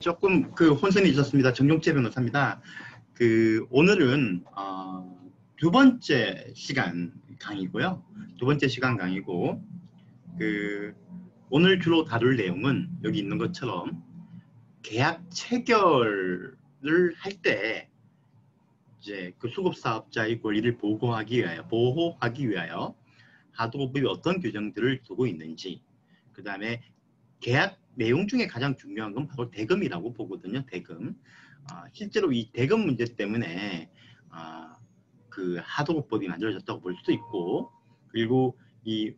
조금 혼선이 있었습니다. 정종재 변호사입니다. 오늘은 두 번째 시간 강의고요. 두 번째 시간 강의고 오늘 주로 다룰 내용은 여기 있는 것처럼 계약 체결을 할 때 이제 그 수급사업자의 권리를 보호하기 위하여 하도급법이 어떤 규정들을 두고 있는지, 그 다음에 계약 내용 중에 가장 중요한 건 바로 대금이라고 보거든요. 대금. 실제로 이 대금 문제 때문에 그 하도급법이 만들어졌다고 볼 수도 있고, 그리고 이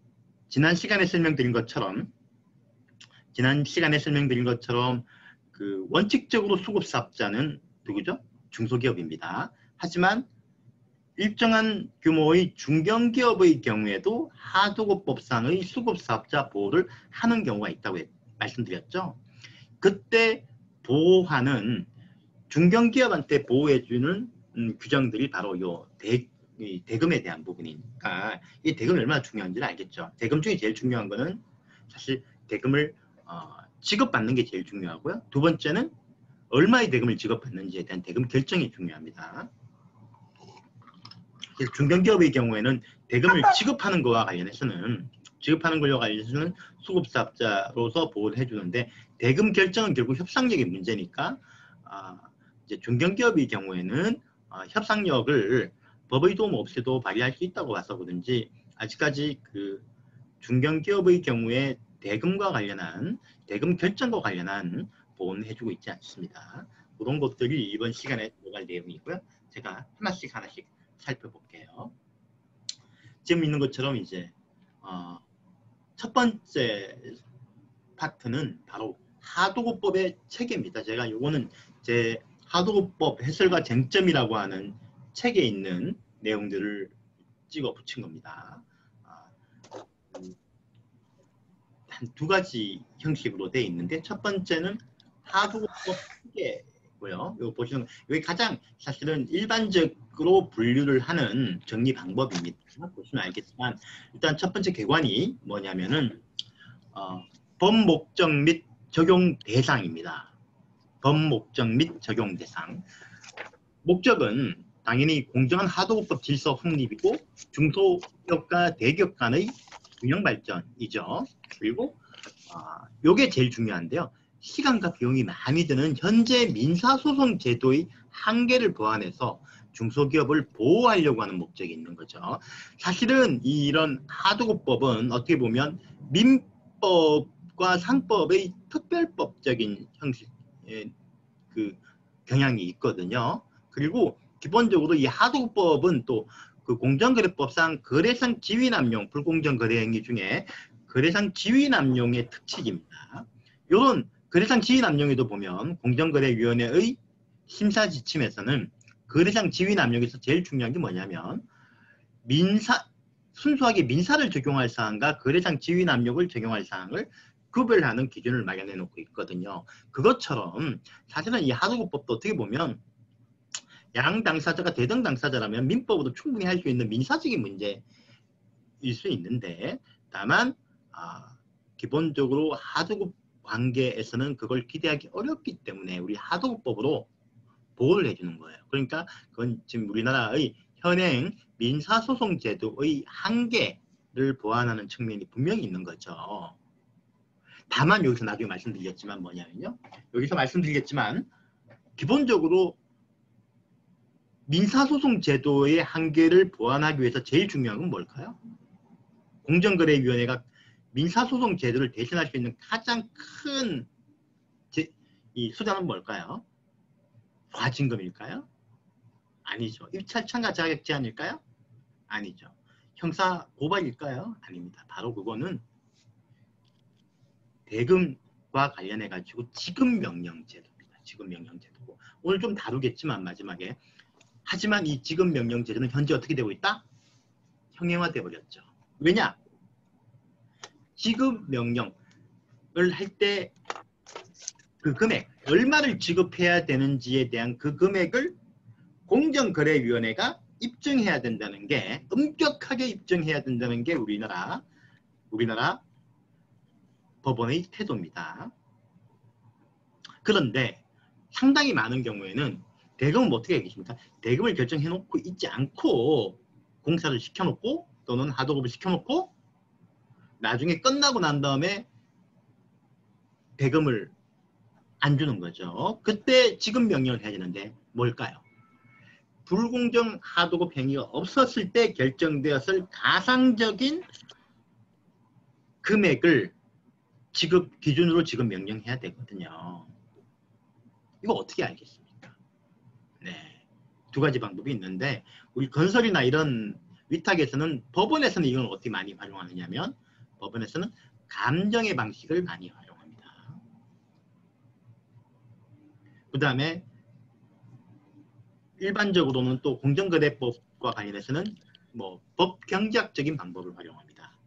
지난 시간에 설명드린 것처럼 그 원칙적으로 수급사업자는 누구죠? 중소기업입니다. 하지만 일정한 규모의 중견기업의 경우에도 하도급법상의 수급사업자 보호를 하는 경우가 있다고 말씀드렸죠. 그때 보호하는 중견기업한테 보호해주는 규정들이 바로 이 대금에 대한 부분이니까 이 대금이 얼마나 중요한지는 알겠죠. 대금 중에 제일 중요한 거는 사실 대금을 지급받는 게 제일 중요하고요. 두 번째는 얼마의 대금을 지급받는지에 대한 대금 결정이 중요합니다. 중견기업의 경우에는 대금을 지급하는 것과 관련해서는 수급사업자로서 보호를 해주는데, 대금 결정은 결국 협상력의 문제니까 이제 중견기업의 경우에는 협상력을 법의 도움 없이도 발휘할 수 있다고 봐서든지 아직까지 그 중견기업의 경우에 대금 결정과 관련한 보호는 해주고 있지 않습니다. 그런 것들이 이번 시간에 들어갈 내용이고요. 제가 하나씩 살펴볼게요. 지금 있는 것처럼 이제 첫 번째 파트는 바로 하도급법의 체계입니다. 제가 요거는 제 하도급법 해설과 쟁점이라고 하는 책에 있는 내용들을 찍어 붙인 겁니다. 한 두 가지 형식으로 되어 있는데, 첫 번째는 하도급법 체계고요. 이거 보시면 여기 가장 사실은 일반적으로 분류를 하는 정리 방법입니다. 보시면 알겠지만 일단 첫 번째 개관이 뭐냐면은 법목적 및 적용 대상입니다. 법목적 및 적용 대상. 목적은 당연히 공정한 하도급법 질서 확립이고 중소기업과 대기업 간의 균형 발전이죠. 그리고 요게 제일 중요한데요. 시간과 비용이 많이 드는 현재 민사소송 제도의 한계를 보완해서 중소기업을 보호하려고 하는 목적이 있는 거죠. 사실은 이런 하도급법은 어떻게 보면 민법과 상법의 특별법적인 형식의 그 경향이 있거든요. 그리고 기본적으로 이 하도급법은 또 그 공정거래법상 거래상 지위남용 불공정 거래 행위 중에 거래상 지위남용의 특칙입니다. 이런 거래상 지위남용에도 보면 공정거래위원회의 심사 지침에서는 거래상 지위남용에서 제일 중요한 게 뭐냐면 순수하게 민사를 적용할 사항과 거래상 지위남용을 적용할 사항을 구별하는 기준을 마련해 놓고 있거든요. 그것처럼 사실은 이 하도급법도 어떻게 보면 양 당사자가 대등 당사자라면 민법으로 충분히 할 수 있는 민사적인 문제일 수 있는데, 다만 기본적으로 하도급 관계에서는 그걸 기대하기 어렵기 때문에 우리 하도급법으로 보호를 해주는 거예요. 그러니까 그건 지금 우리나라의 현행 민사소송 제도의 한계를 보완하는 측면이 분명히 있는 거죠. 다만 여기서 나중에 말씀드리겠지만 뭐냐면요. 기본적으로 민사소송 제도의 한계를 보완하기 위해서 제일 중요한 건 뭘까요? 공정거래위원회가 민사소송 제도를 대신할 수 있는 가장 큰 수단은 뭘까요? 과징금일까요? 아니죠. 입찰 참가 자격 제한일까요? 아니죠. 형사 고발일까요? 아닙니다. 바로 그거는 대금과 관련해 가지고 지급명령제도입니다. 지급명령제도고 오늘 좀 다루겠지만 마지막에, 하지만 이 지급명령제도는 현재 어떻게 되고 있다? 형용화되어 버렸죠. 왜냐? 지급명령을 할 때 그 금액, 얼마를 지급해야 되는지에 대한 그 금액을 공정거래위원회가 입증해야 된다는 게, 엄격하게 입증해야 된다는 게 우리나라 법원의 태도입니다. 그런데 상당히 많은 경우에는 대금은 어떻게 하겠습니까? 대금을 결정해놓고 있지 않고 공사를 시켜놓고 또는 하도급을 시켜놓고 나중에 끝나고 난 다음에 대금을 안 주는 거죠. 그때 지급 명령을 해야 되는데 뭘까요? 불공정 하도급 행위가 없었을 때 결정되었을 가상적인 금액을 지급 기준으로 지급 명령해야 되거든요. 이거 어떻게 알겠습니까? 네, 두 가지 방법이 있는데 우리 건설이나 이런 위탁에서는 법원에서는 이걸 어떻게 많이 활용하느냐면 법원에서는 감정의 방식을 많이 활용합니다. 그 다음에 일반적으로는 또 공정거래법과 관련해서는 뭐 법경제학적인 방법을 활용합니다.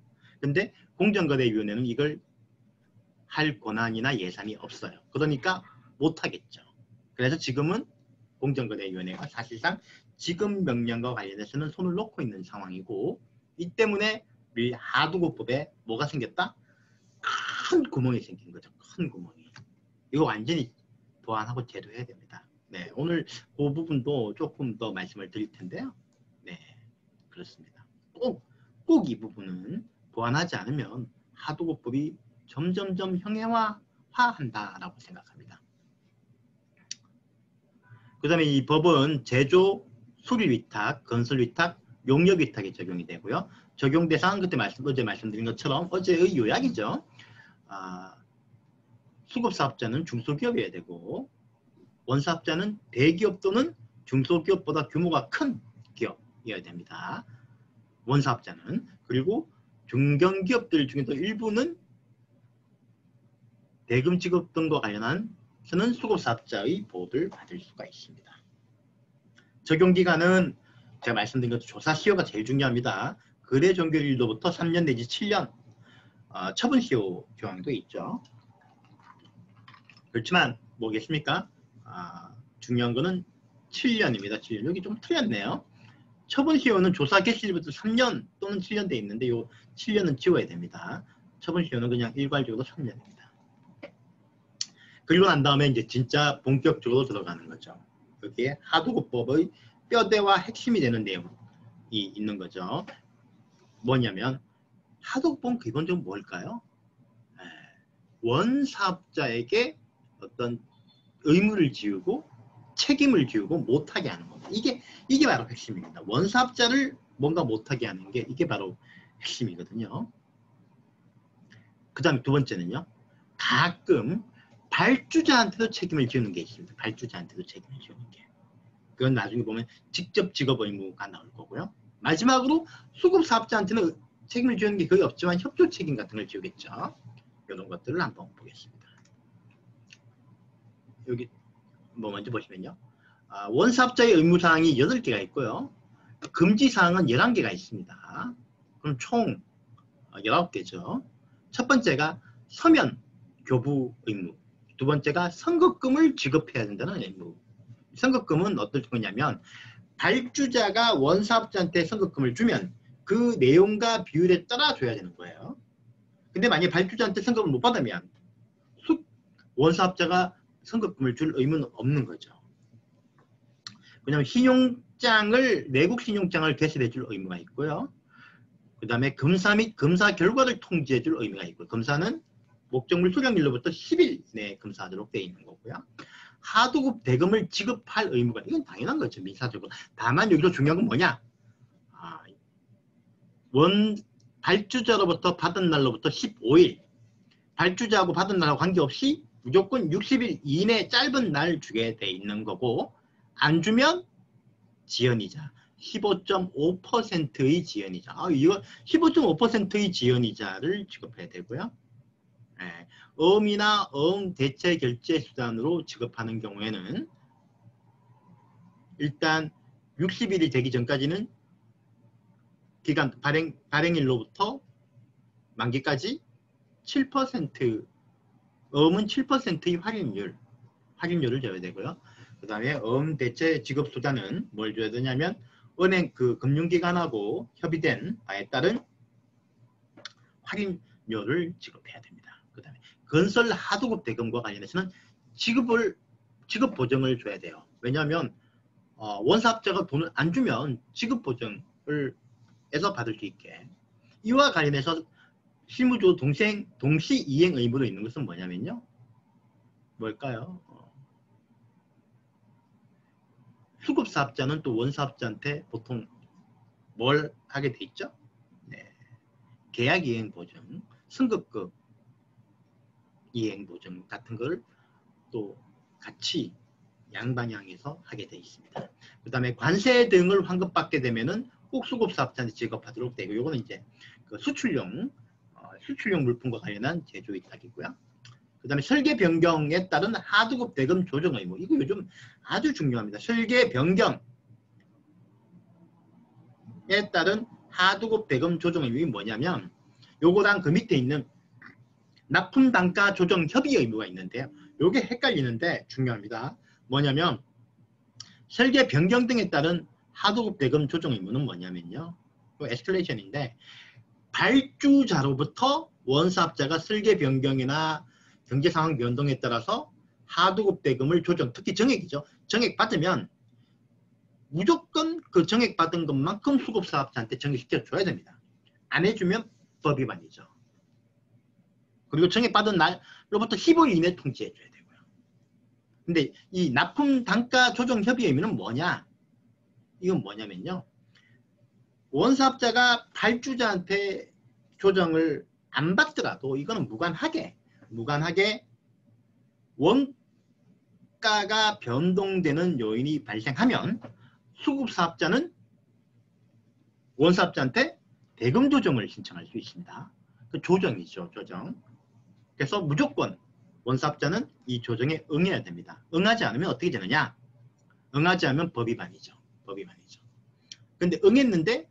근데 공정거래위원회는 이걸 할 권한이나 예산이 없어요. 그러니까 못하겠죠. 그래서 지금은 공정거래위원회가 사실상 지급 명령과 관련해서는 손을 놓고 있는 상황이고 이 때문에 우리 하도급법에 뭐가 생겼다? 큰 구멍이 생긴 거죠. 큰 구멍이. 이거 완전히 보완하고 제도해야 됩니다. 네, 오늘 그 부분도 조금 더 말씀을 드릴 텐데요. 네, 그렇습니다. 꼭 이 부분은 보완하지 않으면 하도급법이 점점점 형해화한다라고 생각합니다. 그 다음에 이 법은 제조, 수리위탁, 건설위탁, 용역위탁에 적용이 되고요. 적용 대상은 그때 어제 말씀드린 것처럼 어제의 요약이죠. 수급사업자는 중소기업이어야 되고 원사업자는 대기업 또는 중소기업보다 규모가 큰 기업이어야 됩니다. 원사업자는. 그리고 중견기업들 중에도 일부는 대금 지급 등과 관련한 서는 수급사업자의 보호를 받을 수가 있습니다. 적용기간은 제가 말씀드린 것처럼 조사 시효가 제일 중요합니다. 거래 종결일로부터 3년 내지 7년 처분 시효 조항도 있죠. 그렇지만 뭐겠습니까? 중요한 거는 7년입니다. 7년. 여기 좀 틀렸네요. 처분 시효는 조사 개시일부터 3년 또는 7년 돼 있는데 요 7년은 지워야 됩니다. 처분 시효는 그냥 일괄적으로 3년입니다. 그리고 난 다음에 이제 진짜 본격적으로 들어가는 거죠. 여기에 하도급법의 뼈대와 핵심이 되는 내용이 있는 거죠. 뭐냐면 하도급법은 기본적으로 뭘까요? 원사업자에게 어떤 의무를 지우고 책임을 지우고 못하게 하는 겁니다. 이게 바로 핵심입니다. 원사업자를 뭔가 못하게 하는 게 이게 바로 핵심이거든요. 그 다음에 두 번째는요. 가끔 발주자한테도 책임을 지우는 게 있습니다. 발주자한테도 책임을 지우는 게. 그건 나중에 보면 직접 직업 의무가 나올 거고요. 마지막으로 수급사업자한테는 책임을 지우는 게 거의 없지만 협조 책임 같은 걸 지우겠죠. 이런 것들을 한번 보겠습니다. 여기 뭐 먼저 보시면요. 원사업자의 의무사항이 8개가 있고요. 금지사항은 11개가 있습니다. 그럼 총 19개죠. 첫 번째가 서면 교부 의무. 두 번째가 선급금을 지급해야 된다는 의무. 선급금은 어떨 거냐면 발주자가 원사업자한테 선급금을 주면 그 내용과 비율에 따라 줘야 되는 거예요. 근데 만약에 발주자한테 선급을 못 받으면 원사업자가 선급금을 줄 의무는 없는 거죠. 왜냐하면 신용장을 내국 신용장을 개설해 줄 의무가 있고요. 그 다음에 검사 및 검사 결과를 통지해 줄 의무가 있고요. 검사는 목적물 수령일로부터 10일 내에 검사하도록 되어 있는 거고요. 하도급 대금을 지급할 의무가 이건 당연한 거죠. 민사적으로. 다만 여기서 중요한 건 뭐냐. 발주자로부터 받은 날로부터 15일 발주자하고 받은 날하고 관계없이 무조건 60일 이내 짧은 날 주게 돼 있는 거고 안 주면 지연이자 15.5%의 지연이자 이거 15.5%의 지연이자를 지급해야 되고요. 네. 어음이나 어음 대체 결제 수단으로 지급하는 경우에는 일단 60일이 되기 전까지는 기간 발행일로부터 만기까지 7% 어음은 7%의 할인율을 줘야 되고요. 그 다음에 어음 대체 지급 수단은 뭘 줘야 되냐면 은행 금융기관하고 협의된 바에 따른 할인료를 지급해야 됩니다. 그 다음에 건설 하도급 대금과 관련해서는 지급 보증을 줘야 돼요. 왜냐하면 원사업자가 돈을 안 주면 지급 보증을 해서 받을 수 있게. 이와 관련해서 실무조 동시 이행 의무로 있는 것은 뭐냐면요. 뭘까요? 수급사업자는 또 원사업자한테 보통 뭘 하게 돼 있죠? 네. 계약 이행 보증, 승급급 이행 보증 같은 걸 또 같이 양방향에서 하게 돼 있습니다. 그 다음에 관세 등을 환급받게 되면은 꼭 수급사업자한테 지급하도록 되고, 요거는 이제 그 수출용 물품과 관련한 제조 위탁이고요. 그 다음에 설계 변경에 따른 하도급 대금 조정 의무. 이거 요즘 아주 중요합니다. 설계 변경에 따른 하도급 대금 조정 의무이 뭐냐면, 요거랑 그 밑에 있는 납품 단가 조정 협의 의무가 있는데요. 요게 헷갈리는데 중요합니다. 뭐냐면 설계 변경 등에 따른 하도급 대금 조정 의무는 뭐냐면요. 에스컬레이션인데, 발주자로부터 원사업자가 설계 변경이나 경제 상황 변동에 따라서 하도급 대금을 조정, 특히 정액이죠. 정액 받으면 무조건 그 정액 받은 것만큼 수급사업자한테 정액시켜 줘야 됩니다. 안 해주면 법위반이죠. 그리고 정액 받은 날로부터 15일 이내 통지해 줘야 되고요. 근데 이 납품 단가 조정 협의 의무는 뭐냐? 이건 뭐냐면요. 원사업자가 발주자한테 조정을 안 받더라도 이거는 무관하게 원가가 변동되는 요인이 발생하면 수급사업자는 원사업자한테 대금 조정을 신청할 수 있습니다. 그 조정이죠, 조정. 그래서 무조건 원사업자는 이 조정에 응해야 됩니다. 응하지 않으면 어떻게 되느냐? 응하지 않으면 법위반이죠. 법위반이죠. 근데 응했는데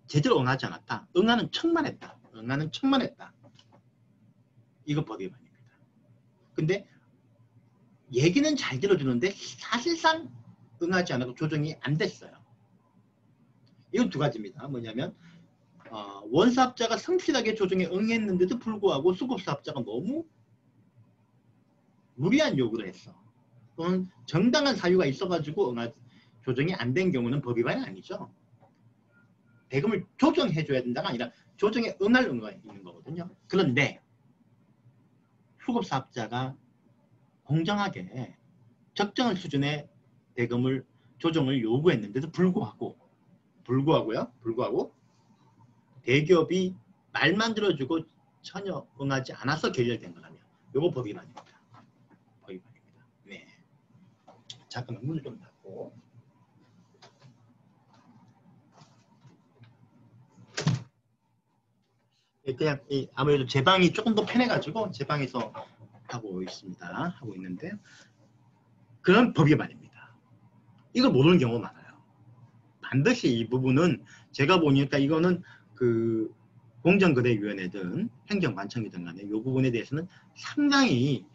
제대로 응하지 않았다. 응하는 척만 했다. 응하는 척만 했다. 이거 법위반입니다. 근데 얘기는 잘 들어주는데 사실상 응하지 않고 조정이 안 됐어요. 이건 두 가지입니다. 뭐냐면 원사업자가 성실하게 조정에 응했는데도 불구하고 수급사업자가 너무 무리한 요구를 했어. 또는 정당한 사유가 있어가지고 조정이 안 된 경우는 법위반이 아니죠. 대금을 조정해줘야 된다가 아니라 조정에 응할 의무가 있는 거거든요. 그런데 수급사업자가 공정하게 적정한 수준의 대금을 조정을 요구했는데도 불구하고 대기업이 말만 들어주고 전혀 응하지 않아서 결렬된 거라면 요거 법위반입니다. 법위반입니다. 네. 잠깐만 문을 좀 닫고. 그냥 아무래도 제 방이 조금 더 편해가지고 제 방에서 하고 있는데 그런 법위반입니다. 이걸 모르는 경우가 많아요. 반드시 이 부분은 제가 보니까 이거는 그 공정거래위원회든 행정관청이든 간에 이 부분에 대해서는 상당히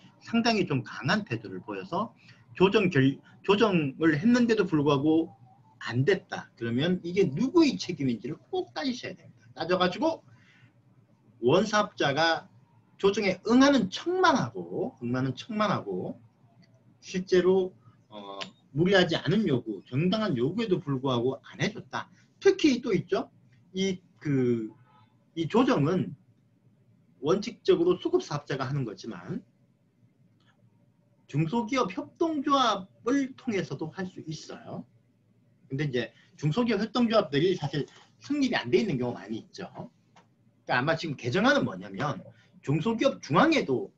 좀 강한 태도를 보여서 조정을 했는데도 불구하고 안 됐다. 그러면 이게 누구의 책임인지를 꼭 따지셔야 됩니다. 따져가지고 원사업자가 조정에 응하는 척만 하고 실제로 무리하지 않은 요구, 정당한 요구에도 불구하고 안 해줬다. 특히 또 있죠. 이 조정은 원칙적으로 수급사업자가 하는 거지만 중소기업 협동조합을 통해서도 할 수 있어요. 근데 이제 중소기업 협동조합들이 사실 성립이 안 돼 있는 경우가 많이 있죠. 그러니까 아마 지금 개정안은 뭐냐면 중소기업 중앙에도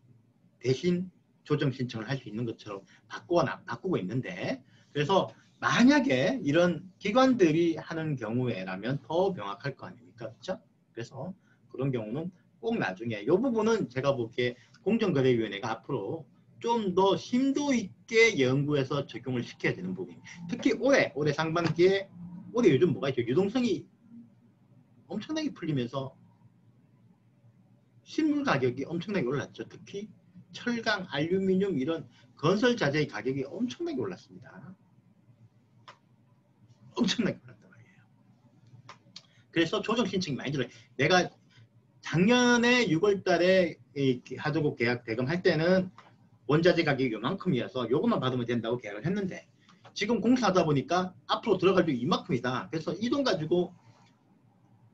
대신 조정 신청을 할 수 있는 것처럼 바꾸고 있는데, 그래서 만약에 이런 기관들이 하는 경우에라면 더 명확할 거 아닙니까? 그렇죠? 그래서 그런 경우는 꼭 나중에 이 부분은 제가 보기에 공정거래위원회가 앞으로 좀 더 심도 있게 연구해서 적용을 시켜야 되는 부분입니다. 특히 올해 상반기에 올해 요즘 뭐가 있죠? 유동성이 엄청나게 풀리면서 실물 가격이 엄청나게 올랐죠. 특히 철강, 알루미늄 이런 건설 자재의 가격이 엄청나게 올랐습니다. 엄청나게 올랐단 말이에요. 그래서 조정 신청이 많이 들어요. 내가 작년에 6월 달에 하도급 계약 대금 할 때는 원자재 가격이 요만큼이어서 요것만 받으면 된다고 계약을 했는데 지금 공사하다 보니까 앞으로 들어갈 비 이만큼이다. 그래서 이 돈 가지고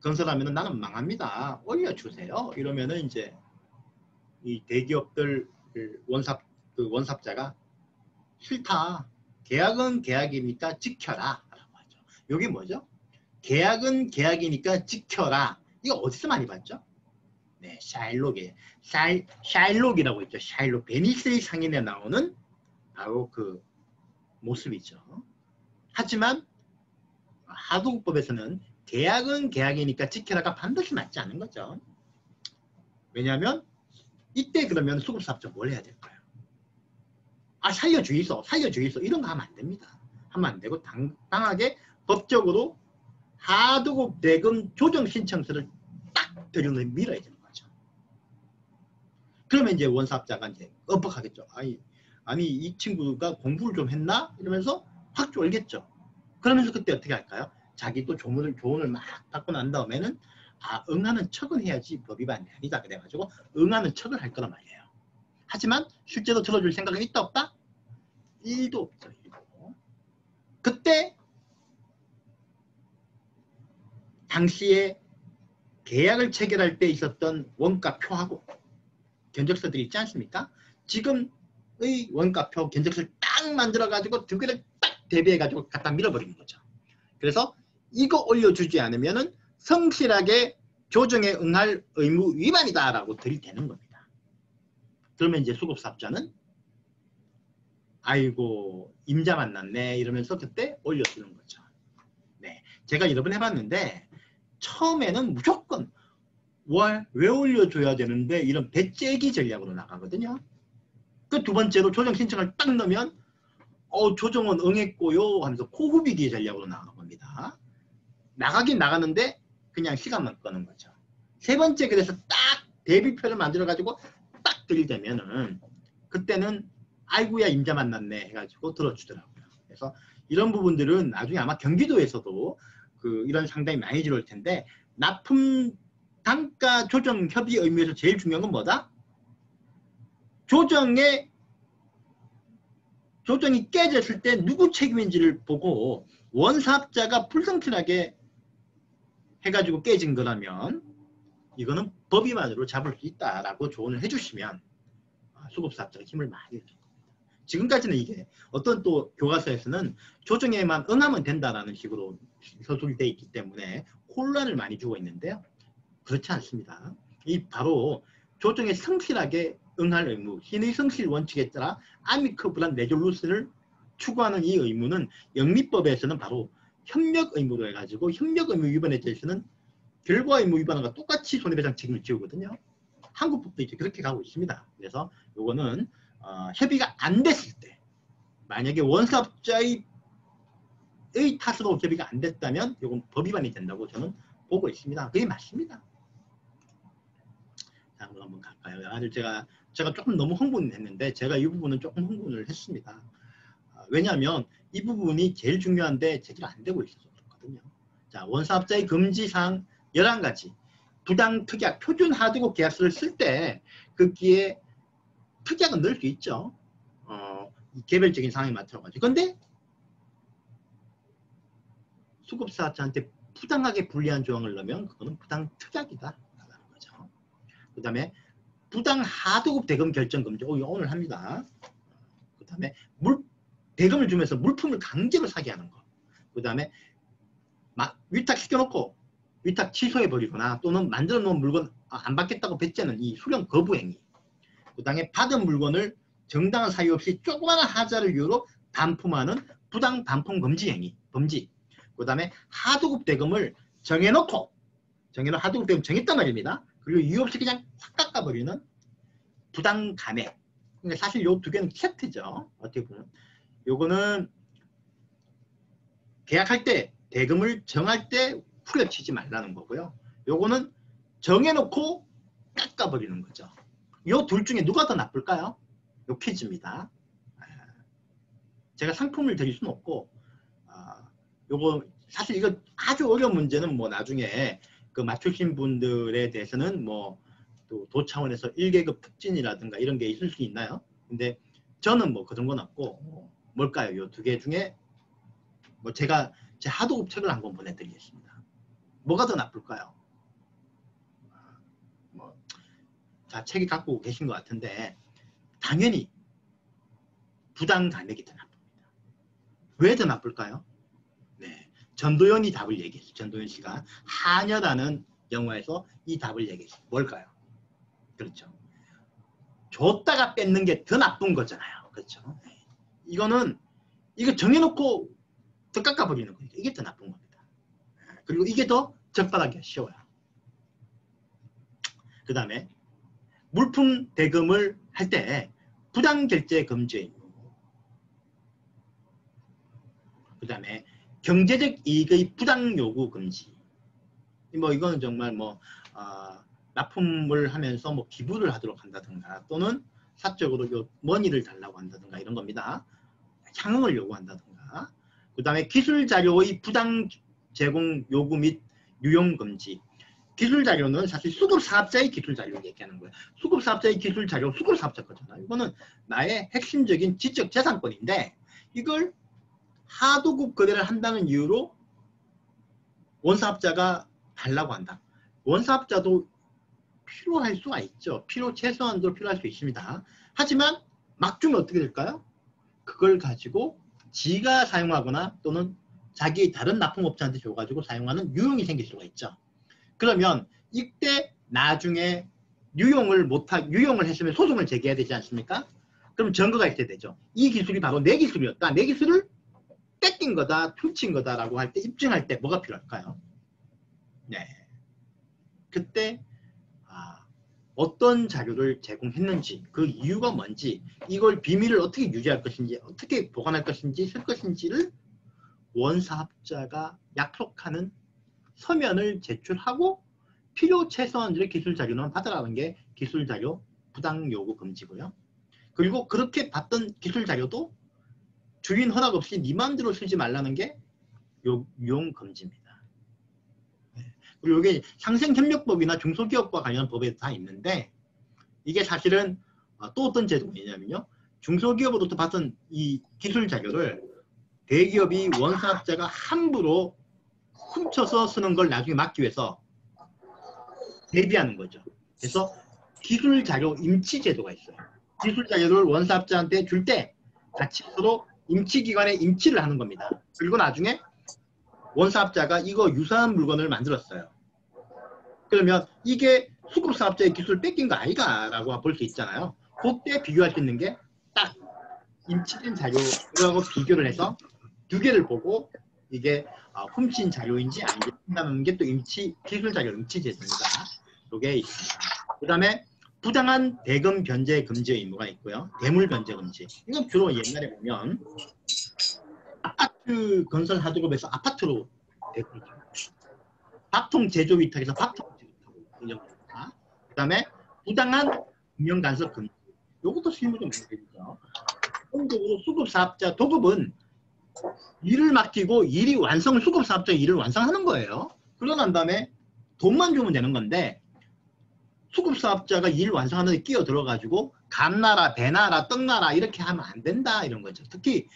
건설하면 나는 망합니다. 올려주세요. 이러면은 이제 이 대기업들 원삽자가 싫다. 계약은 계약이니까 지켜라. 라고 하죠. 이게 뭐죠? 계약은 계약이니까 지켜라. 이거 어디서 많이 봤죠? 네, 샤일록이라고 있죠. 샤일록. 베니스의 상인에 나오는 바로 그 모습이죠. 하지만 하도급법에서는 계약은 계약이니까 지켜라가 반드시 맞지 않는 거죠. 왜냐하면 이때 그러면 수급사업자 뭘 해야 될까요? 아, 살려주이소 이런 거 하면 안 됩니다. 하면 안 되고 당당하게 법적으로 하도급 대금 조정 신청서를 딱 들여서 밀어야 되는 거죠. 그러면 이제 원사업자가 이제 엇박하겠죠. 아니 이 친구가 공부를 좀 했나? 이러면서 확 쫄겠죠. 그러면서 그때 어떻게 할까요? 자기 또 조언을 막 받고 난 다음에는 응하는 척은 해야지 법 위반이 아니다. 그래가지고 응하는 척을 할 거란 말이에요. 하지만 실제로 들어줄 생각은 있다 없다? 1도 없죠. 1도. 그때 당시에 계약을 체결할 때 있었던 원가표하고 견적서들이 있지 않습니까? 지금의 원가표 견적서를 딱 만들어가지고 두 개를 딱 대비해가지고 갖다 밀어버리는 거죠. 그래서 이거 올려주지 않으면은 성실하게 조정에 응할 의무 위반이다라고 들이대는 겁니다. 그러면 이제 수급사업자는 아이고 임자 만났네 이러면서 그때 올려주는 거죠. 네, 제가 여러 번 해봤는데 처음에는 무조건 왜 올려줘야 되는데 이런 배째기 전략으로 나가거든요. 그 두 번째로 조정 신청을 딱 넣으면 조정은 응했고요 하면서 코후비기 전략으로 나가는 겁니다. 나가긴 나가는데 그냥 시간만 끄는 거죠. 세 번째 그래서 딱 대비표를 만들어 가지고 딱 들이대면은 그때는 아이고야 임자 만났네 해가지고 들어주더라고요. 그래서 이런 부분들은 나중에 아마 경기도에서도 이런 상당히 많이 들어올 텐데 납품 단가 조정 협의 의무에서 제일 중요한 건 뭐다? 조정이 깨졌을 때 누구 책임인지를 보고 원사업자가 불성실하게 해가지고 깨진 거라면 이거는 법 위반으로 잡을 수 있다라고 조언을 해주시면 수급사업자가 힘을 많이 줄 겁니다. 지금까지는 이게 어떤 또 교과서에서는 조정에만 응하면 된다라는 식으로 서술되어 있기 때문에 혼란을 많이 주고 있는데요. 그렇지 않습니다. 이 바로 조정에 성실하게 응할 의무, 신의 성실 원칙에 따라 아미커블한 레졸루션을 추구하는 이 의무는 영미법에서는 바로 협력 의무로 해가지고 협력 의무 위반에 대해서는 결과 의무 위반과 똑같이 손해배상 책임을 지우거든요. 한국법도 이제 그렇게 가고 있습니다. 그래서 요거는 협의가 안 됐을 때 만약에 원사업자의 탓으로 협의가 안 됐다면 요건 법 위반이 된다고 저는 보고 있습니다. 그게 맞습니다. 자, 한번 갈까요? 아주 제가 조금 너무 흥분했는데 제가 이 부분은 조금 흥분을 했습니다. 왜냐하면 이 부분이 제일 중요한데 제대로 안 되고 있어서 그렇거든요. 자, 원사업자의 금지사항 11가지. 부당 특약, 표준 하도급 계약서를 쓸 때 거기에 특약은 넣을 수 있죠. 개별적인 상황에 맞춰가지고. 근데 수급사업자한테 부당하게 불리한 조항을 넣으면 그거는 부당 특약이다. 라는 거죠. 그 다음에 부당 하도급 대금 결정 금지. 이거 오늘 합니다. 그 다음에 대금을 주면서 물품을 강제로 사게 하는 거. 그 다음에 위탁시켜놓고 위탁 취소해버리거나 또는 만들어 놓은 물건 안 받겠다고 배째는 이 수령 거부 행위. 그 다음에 받은 물건을 정당한 사유 없이 조그마한 하자를 이유로 반품하는 부당 반품 금지 행위. 범지. 그 다음에 하도급 대금을 정해놓고 하도급 대금 정했단 말입니다. 그리고 이유 없이 그냥 확 깎아버리는 부당 감액. 그러니까 사실 요 두 개는 세트죠. 어떻게 보면. 요거는 계약할 때 대금을 정할 때 후려치지 말라는 거고요. 요거는 정해놓고 깎아버리는 거죠. 요 둘 중에 누가 더 나쁠까요? 요 퀴즈입니다. 제가 상품을 드릴 수는 없고 요거 사실 이거 아주 어려운 문제는 뭐 나중에 그 맞추신 분들에 대해서는 뭐 또 도 차원에서 1계급 특진이라든가 이런 게 있을 수 있나요? 근데 저는 뭐 그런 건 없고 뭘까요? 요 두 개 중에 뭐 제가 제 하도급 책을 한권 보내드리겠습니다. 뭐가 더 나쁠까요? 뭐, 자, 책이 갖고 계신 것 같은데 당연히 부당 간액이 더 나쁩니다. 왜 더 나쁠까요? 네, 전도연이 답을 얘기했어요. 전도연 씨가 하녀라는 영화에서 이 답을 얘기했어요. 뭘까요? 그렇죠. 줬다가 뺏는 게 더 나쁜 거잖아요. 그렇죠. 네. 이거 정해놓고 더 깎아버리는 거니까 이게 더 나쁜 겁니다. 그리고 이게 더 적발하기가 쉬워요. 그 다음에 물품 대금을 할 때 부당결제 금지, 그 다음에 경제적 이익의 부당 요구 금지. 뭐 이거는 정말 뭐 납품을 하면서 뭐 기부를 하도록 한다든가 또는 사적으로 요 머니를 달라고 한다든가 이런 겁니다. 향응을 요구한다든가. 그 다음에 기술 자료의 부당 제공 요구 및 유용 금지. 기술 자료는 사실 수급 사업자의 기술 자료를 얘기하는 거예요. 수급 사업자의 기술 자료, 수급 사업자 거잖아요. 이거는 나의 핵심적인 지적 재산권인데 이걸 하도급 거래를 한다는 이유로 원사업자가 달라고 한다. 원사업자도 필요할 수가 있죠. 필요 최소한도 필요할 수 있습니다. 하지만 막 주면 어떻게 될까요? 그걸 가지고 지가 사용하거나 또는 자기 다른 납품업자한테 줘가지고 사용하는 유용이 생길 수가 있죠. 그러면 이때 나중에 유용을 했으면 소송을 제기해야 되지 않습니까? 그럼 증거가 있어야 되죠. 이 기술이 바로 내 기술이었다. 내 기술을 뺏긴 거다, 훔친 거다라고 할 때 입증할 때 뭐가 필요할까요? 네. 그때 어떤 자료를 제공했는지 그 이유가 뭔지 이걸 비밀을 어떻게 유지할 것인지 어떻게 보관할 것인지 쓸 것인지를 원사업자가 약속하는 서면을 제출하고 필요 최소한의 기술 자료는 받아가는 게 기술 자료 부당 요구 금지고요. 그리고 그렇게 받던 기술 자료도 주인 허락 없이 네 마음대로 쓰지 말라는 게 유용 금지입니다. 그리고 이게 상생협력법이나 중소기업과 관련한 법에 다 있는데 이게 사실은 또 어떤 제도가 있냐면요. 중소기업으로부터 받은 이 기술 자료를 대기업이 원사업자가 함부로 훔쳐서 쓰는 걸 나중에 막기 위해서 대비하는 거죠. 그래서 기술 자료 임치 제도가 있어요. 기술 자료를 원사업자한테 줄 때 같이 서로 임치기관에 임치를 하는 겁니다. 그리고 나중에 원사업자가 이거 유사한 물건을 만들었어요. 그러면 이게 수급사업자의 기술을 뺏긴 거 아이가? 라고 볼 수 있잖아요. 그때 비교할 수 있는 게 딱 임치된 자료하고 비교를 해서 두 개를 보고 이게 훔친 자료인지 아닌지 판단하는 게 또 기술 자료 임치 제도입니다. 이게 있습니다. 그 다음에 부당한 대금 변제 금지 의무가 있고요. 대물 변제 금지. 이건 주로 옛날에 보면 아파트 건설 하도급에서 아파트로 됐거든요. 밥통 제조 위탁에서 밥통 제조 위탁. 그 다음에 부당한 금융 간섭 금지. 이것도 실무좀 많이 되죠. 기본적으로 수급사업자 도급은 일을 맡기고 수급사업자 일을 완성하는 거예요. 그러고 난 다음에 돈만 주면 되는 건데 수급사업자가 일 완성하는 데 끼어 들어가지고 감나라, 배나라, 떡나라 이렇게 하면 안 된다 이런 거죠. 특히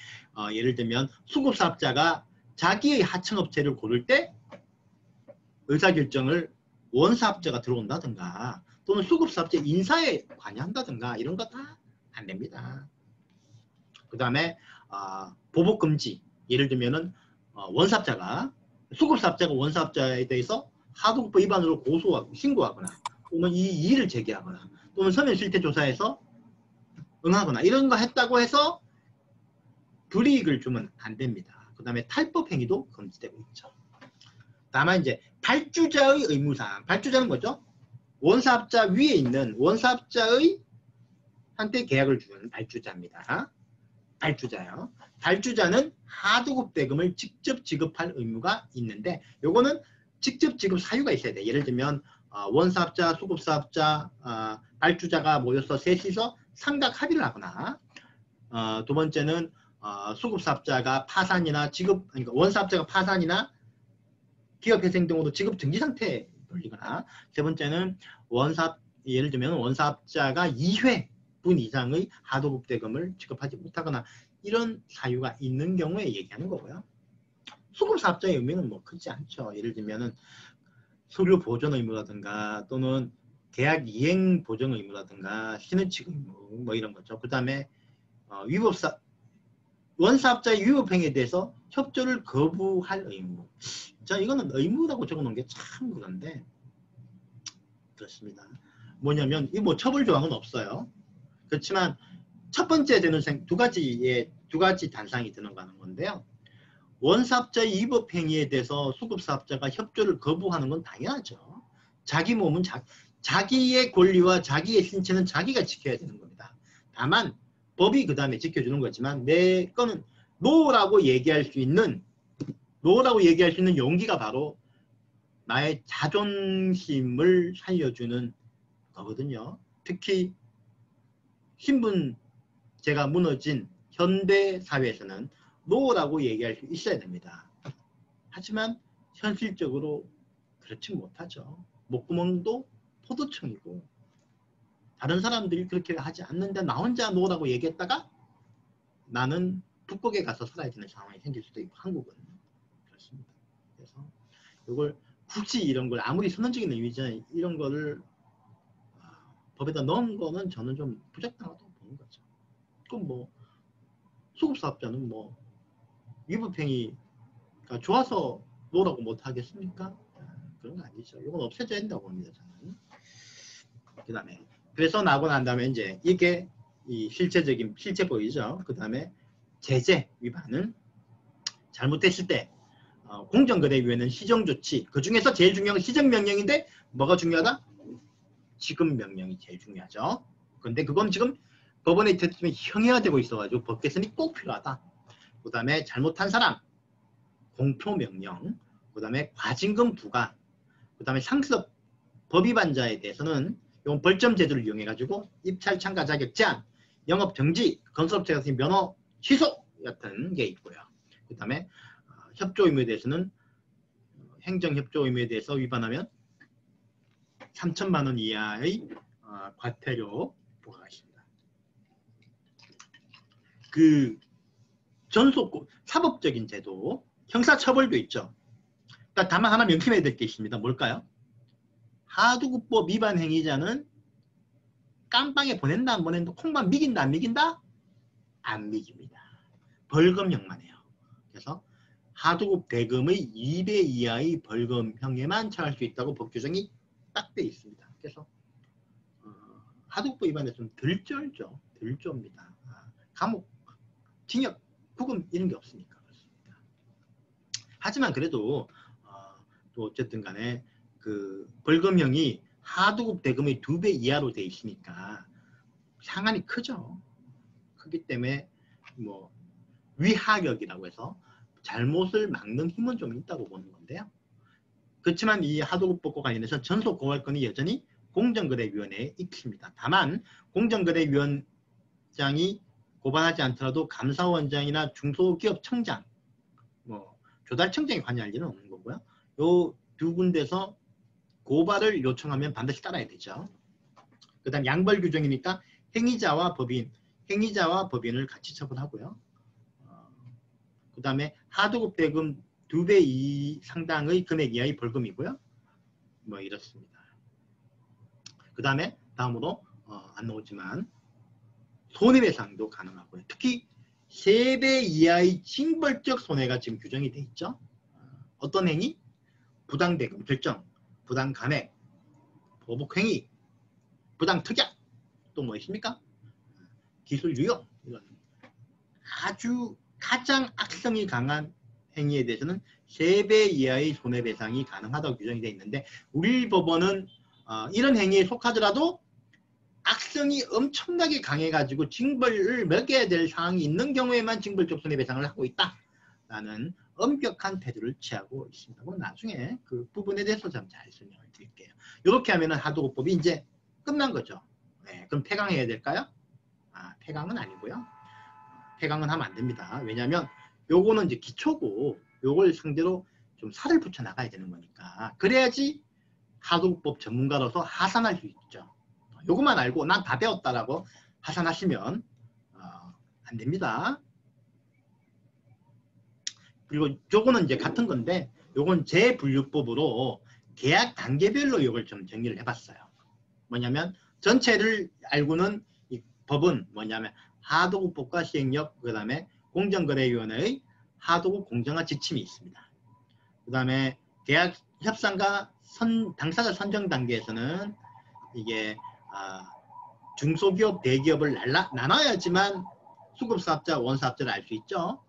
예를 들면 수급사업자가 자기의 하청업체를 고를 때 의사결정을 원사업자가 들어온다든가 또는 수급사업자 인사에 관여한다든가 이런 거 다 안 됩니다. 그 다음에 보복금지. 예를 들면은 수급사업자가 원사업자에 대해서 하도급 위반으로 고소하고 신고하거나 또는 이 이의를 제기하거나 또는 서면 실태조사에서 응하거나 이런 거 했다고 해서 불이익을 주면 안 됩니다. 그 다음에 탈법 행위도 금지되고 있죠. 다만 이제 발주자의 의무사항. 발주자는 뭐죠? 원사업자 위에 있는 원사업자의 한테 계약을 주는 발주자입니다. 발주자요. 발주자는 하도급 대금을 직접 지급할 의무가 있는데 요거는 직접 지급 사유가 있어야 돼. 예를 들면 원사업자, 수급사업자, 발주자가 모여서 셋이서 상각 합의를 하거나 두 번째는 수급사업자가 파산이나 그러니까 원사업자가 파산이나 기업회생 등으로 지급 정지 상태에 돌리거나 세 번째는 예를 들면 원사업자가 2회 분 이상의 하도급 대금을 지급하지 못하거나 이런 사유가 있는 경우에 얘기하는 거고요. 수급사업자의 의미는 뭐 크지 않죠. 예를 들면은 서류 보존 의무라든가 또는 계약 이행 보정 의무라든가 신의칙 의무 뭐 이런 거죠. 그 다음에 원사업자의 위법행위에 대해서 협조를 거부할 의무. 자, 이거는 의무라고 적어놓은 게 참 그런데 그렇습니다. 뭐냐면 이 뭐 처벌 조항은 없어요. 그렇지만 첫 번째 되는 두 가지 단상이 드러나는 건데요. 원사업자의 위법행위에 대해서 수급사업자가 협조를 거부하는 건 당연하죠. 자기 몸은 자기의 권리와 자기의 신체는 자기가 지켜야 되는 겁니다. 다만 법이 그 다음에 지켜주는 거지만 내 거는 노라고 얘기할 수 있는 용기가 바로 나의 자존심을 살려주는 거거든요. 특히 신분제가 무너진 현대 사회에서는 노라고 얘기할 수 있어야 됩니다. 하지만 현실적으로 그렇지 못하죠. 목구멍도 포도청이고 다른 사람들이 그렇게 하지 않는데 나 혼자 노라고 얘기했다가 나는 북극에 가서 살아야 되는 상황이 생길 수도 있고 한국은 그렇습니다. 그래서 이걸 굳이 이런 걸 아무리 선언적인 의미잖아요. 이런 거를 법에다 넣은 거는 저는 좀 부적당하다고 보는 거죠. 그럼 뭐 수급사업자는 뭐 위법행위가 좋아서 노라고 못 하겠습니까? 그런 거 아니죠. 이건 없애져야 된다고 봅니다. 저는. 그 다음에 그래서 나고 난 다음에 이제 이게 이 실체 보이죠. 그 다음에 제재 위반은 잘못했을 때 공정거래위원회는 시정조치, 그 중에서 제일 중요한 건 시정명령인데 뭐가 중요하다? 지급명령이 제일 중요하죠. 그런데 그건 지금 법원의 대통령이 형해화되고 있어가지고 법 개선이 꼭 필요하다. 그 다음에 잘못한 사람 공표명령, 그 다음에 과징금 부과, 그 다음에 상습 법위반자에 대해서는 이건 벌점 제도를 이용해가지고 입찰 참가 자격 제한, 영업 정지, 건설업체 같은 면허 취소 같은 게 있고요. 그 다음에 협조 의무에 대해서는 행정협조 의무에 대해서 위반하면 3천만 원 이하의 과태료 부과가 있습니다. 그 전속 사법적인 제도, 형사처벌도 있죠. 그러니까 다만 하나 명심해야 될 게 있습니다. 뭘까요? 하도급법 위반 행위자는 깜빵에 보낸다 안 보낸다, 콩만 미긴다 안 미긴다? 안 미깁니다. 벌금형만 해요. 그래서 하도급 대금의 2배 이하의 벌금형에만 처할 수 있다고 법 규정이 딱 돼 있습니다. 그래서 하도급법 위반에 좀 덜 쩔죠. 덜 쩝니다. 감옥, 징역, 구금 이런 게 없으니까 그렇습니다. 하지만 그래도 또 어쨌든 간에 그 벌금형이 하도급 대금의 2배 이하로 돼 있으니까 상한이 크죠. 크기 때문에 뭐 위하격이라고 해서 잘못을 막는 힘은 좀 있다고 보는 건데요. 그렇지만 이 하도급법과 관련해서 전속 고발권이 여전히 공정거래위원회에 있습니다. 다만 공정거래위원장이 고발하지 않더라도 감사원장이나 중소기업청장, 뭐 조달청장이 관여할 일은 없는 거고요. 요 두 군데서 고발을 요청하면 반드시 따라야 되죠. 그 다음 양벌 규정이니까 행위자와 법인을 같이 처벌하고요. 그 다음에 하도급 대금 2배 상당의 금액 이하의 벌금이고요. 뭐 이렇습니다. 그 다음에 다음으로 안 나오지만 손해배상도 가능하고요. 특히 3배 이하의 징벌적 손해가 지금 규정이 돼 있죠. 어떤 행위? 부당대금 결정, 부당감액, 보복행위, 부당특약, 또 뭐 있습니까? 기술유용, 이런 아주 가장 악성이 강한 행위에 대해서는 3배 이하의 손해배상이 가능하다고 규정이 되어 있는데 우리 법원은 이런 행위에 속하더라도 악성이 엄청나게 강해가지고 징벌을 매겨야 될 상황이 있는 경우에만 징벌적 손해배상을 하고 있다라는 엄격한 태도를 취하고 있습니다. 나중에 그 부분에 대해서 좀 잘 설명을 드릴게요. 이렇게 하면은 하도급법이 이제 끝난 거죠. 네, 그럼 폐강해야 될까요? 폐강은 아니고요. 폐강은 하면 안 됩니다. 왜냐하면 요거는 이제 기초고 요걸 상대로 좀 살을 붙여 나가야 되는 거니까 그래야지 하도급법 전문가로서 하산할 수 있죠. 요것만 알고 난 다 배웠다라고 하산하시면 안 됩니다. 그리고 요거는 이제 같은 건데 요건 재분류법으로 계약 단계별로 이걸 좀 정리를 해봤어요. 뭐냐면 전체를 알고는 이 법은 뭐냐면 하도급법과 시행령, 그 다음에 공정거래위원회의 하도급 공정화 지침이 있습니다. 그 다음에 계약 협상과 당사자 선정 단계에서는 이게 중소기업, 대기업을 나눠야지만 수급사업자, 원사업자를 알 수 있죠.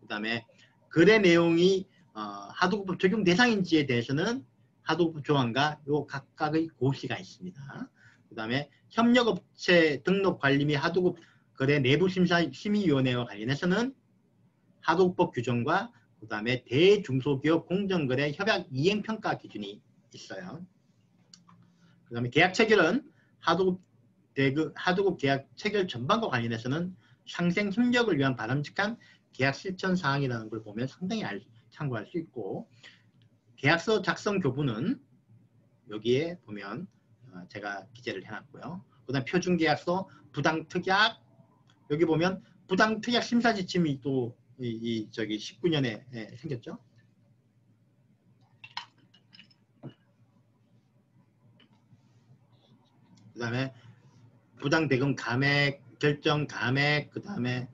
그 다음에 거래 내용이 하도급법 적용 대상인지에 대해서는 하도급법 조항과 요 각각의 고시가 있습니다. 그 다음에 협력업체 등록관리 및 하도급 거래 내부심의위원회와 관련해서는 하도급법 규정과 그 다음에 대중소기업 공정거래 협약 이행평가 기준이 있어요. 그 다음에 계약 체결은 하도급 계약 체결 전반과 관련해서는 상생 협력을 위한 바람직한 계약 실천 사항이라는 걸 보면 상당히 참고할 수 있고, 계약서 작성 교부는 여기에 보면 제가 기재를 해놨고요. 그 다음 표준계약서, 부당특약, 여기 보면 부당특약 심사 지침이 또 저기 19년에 생겼죠. 그 다음에 부당대금 감액, 결정 감액, 그 다음에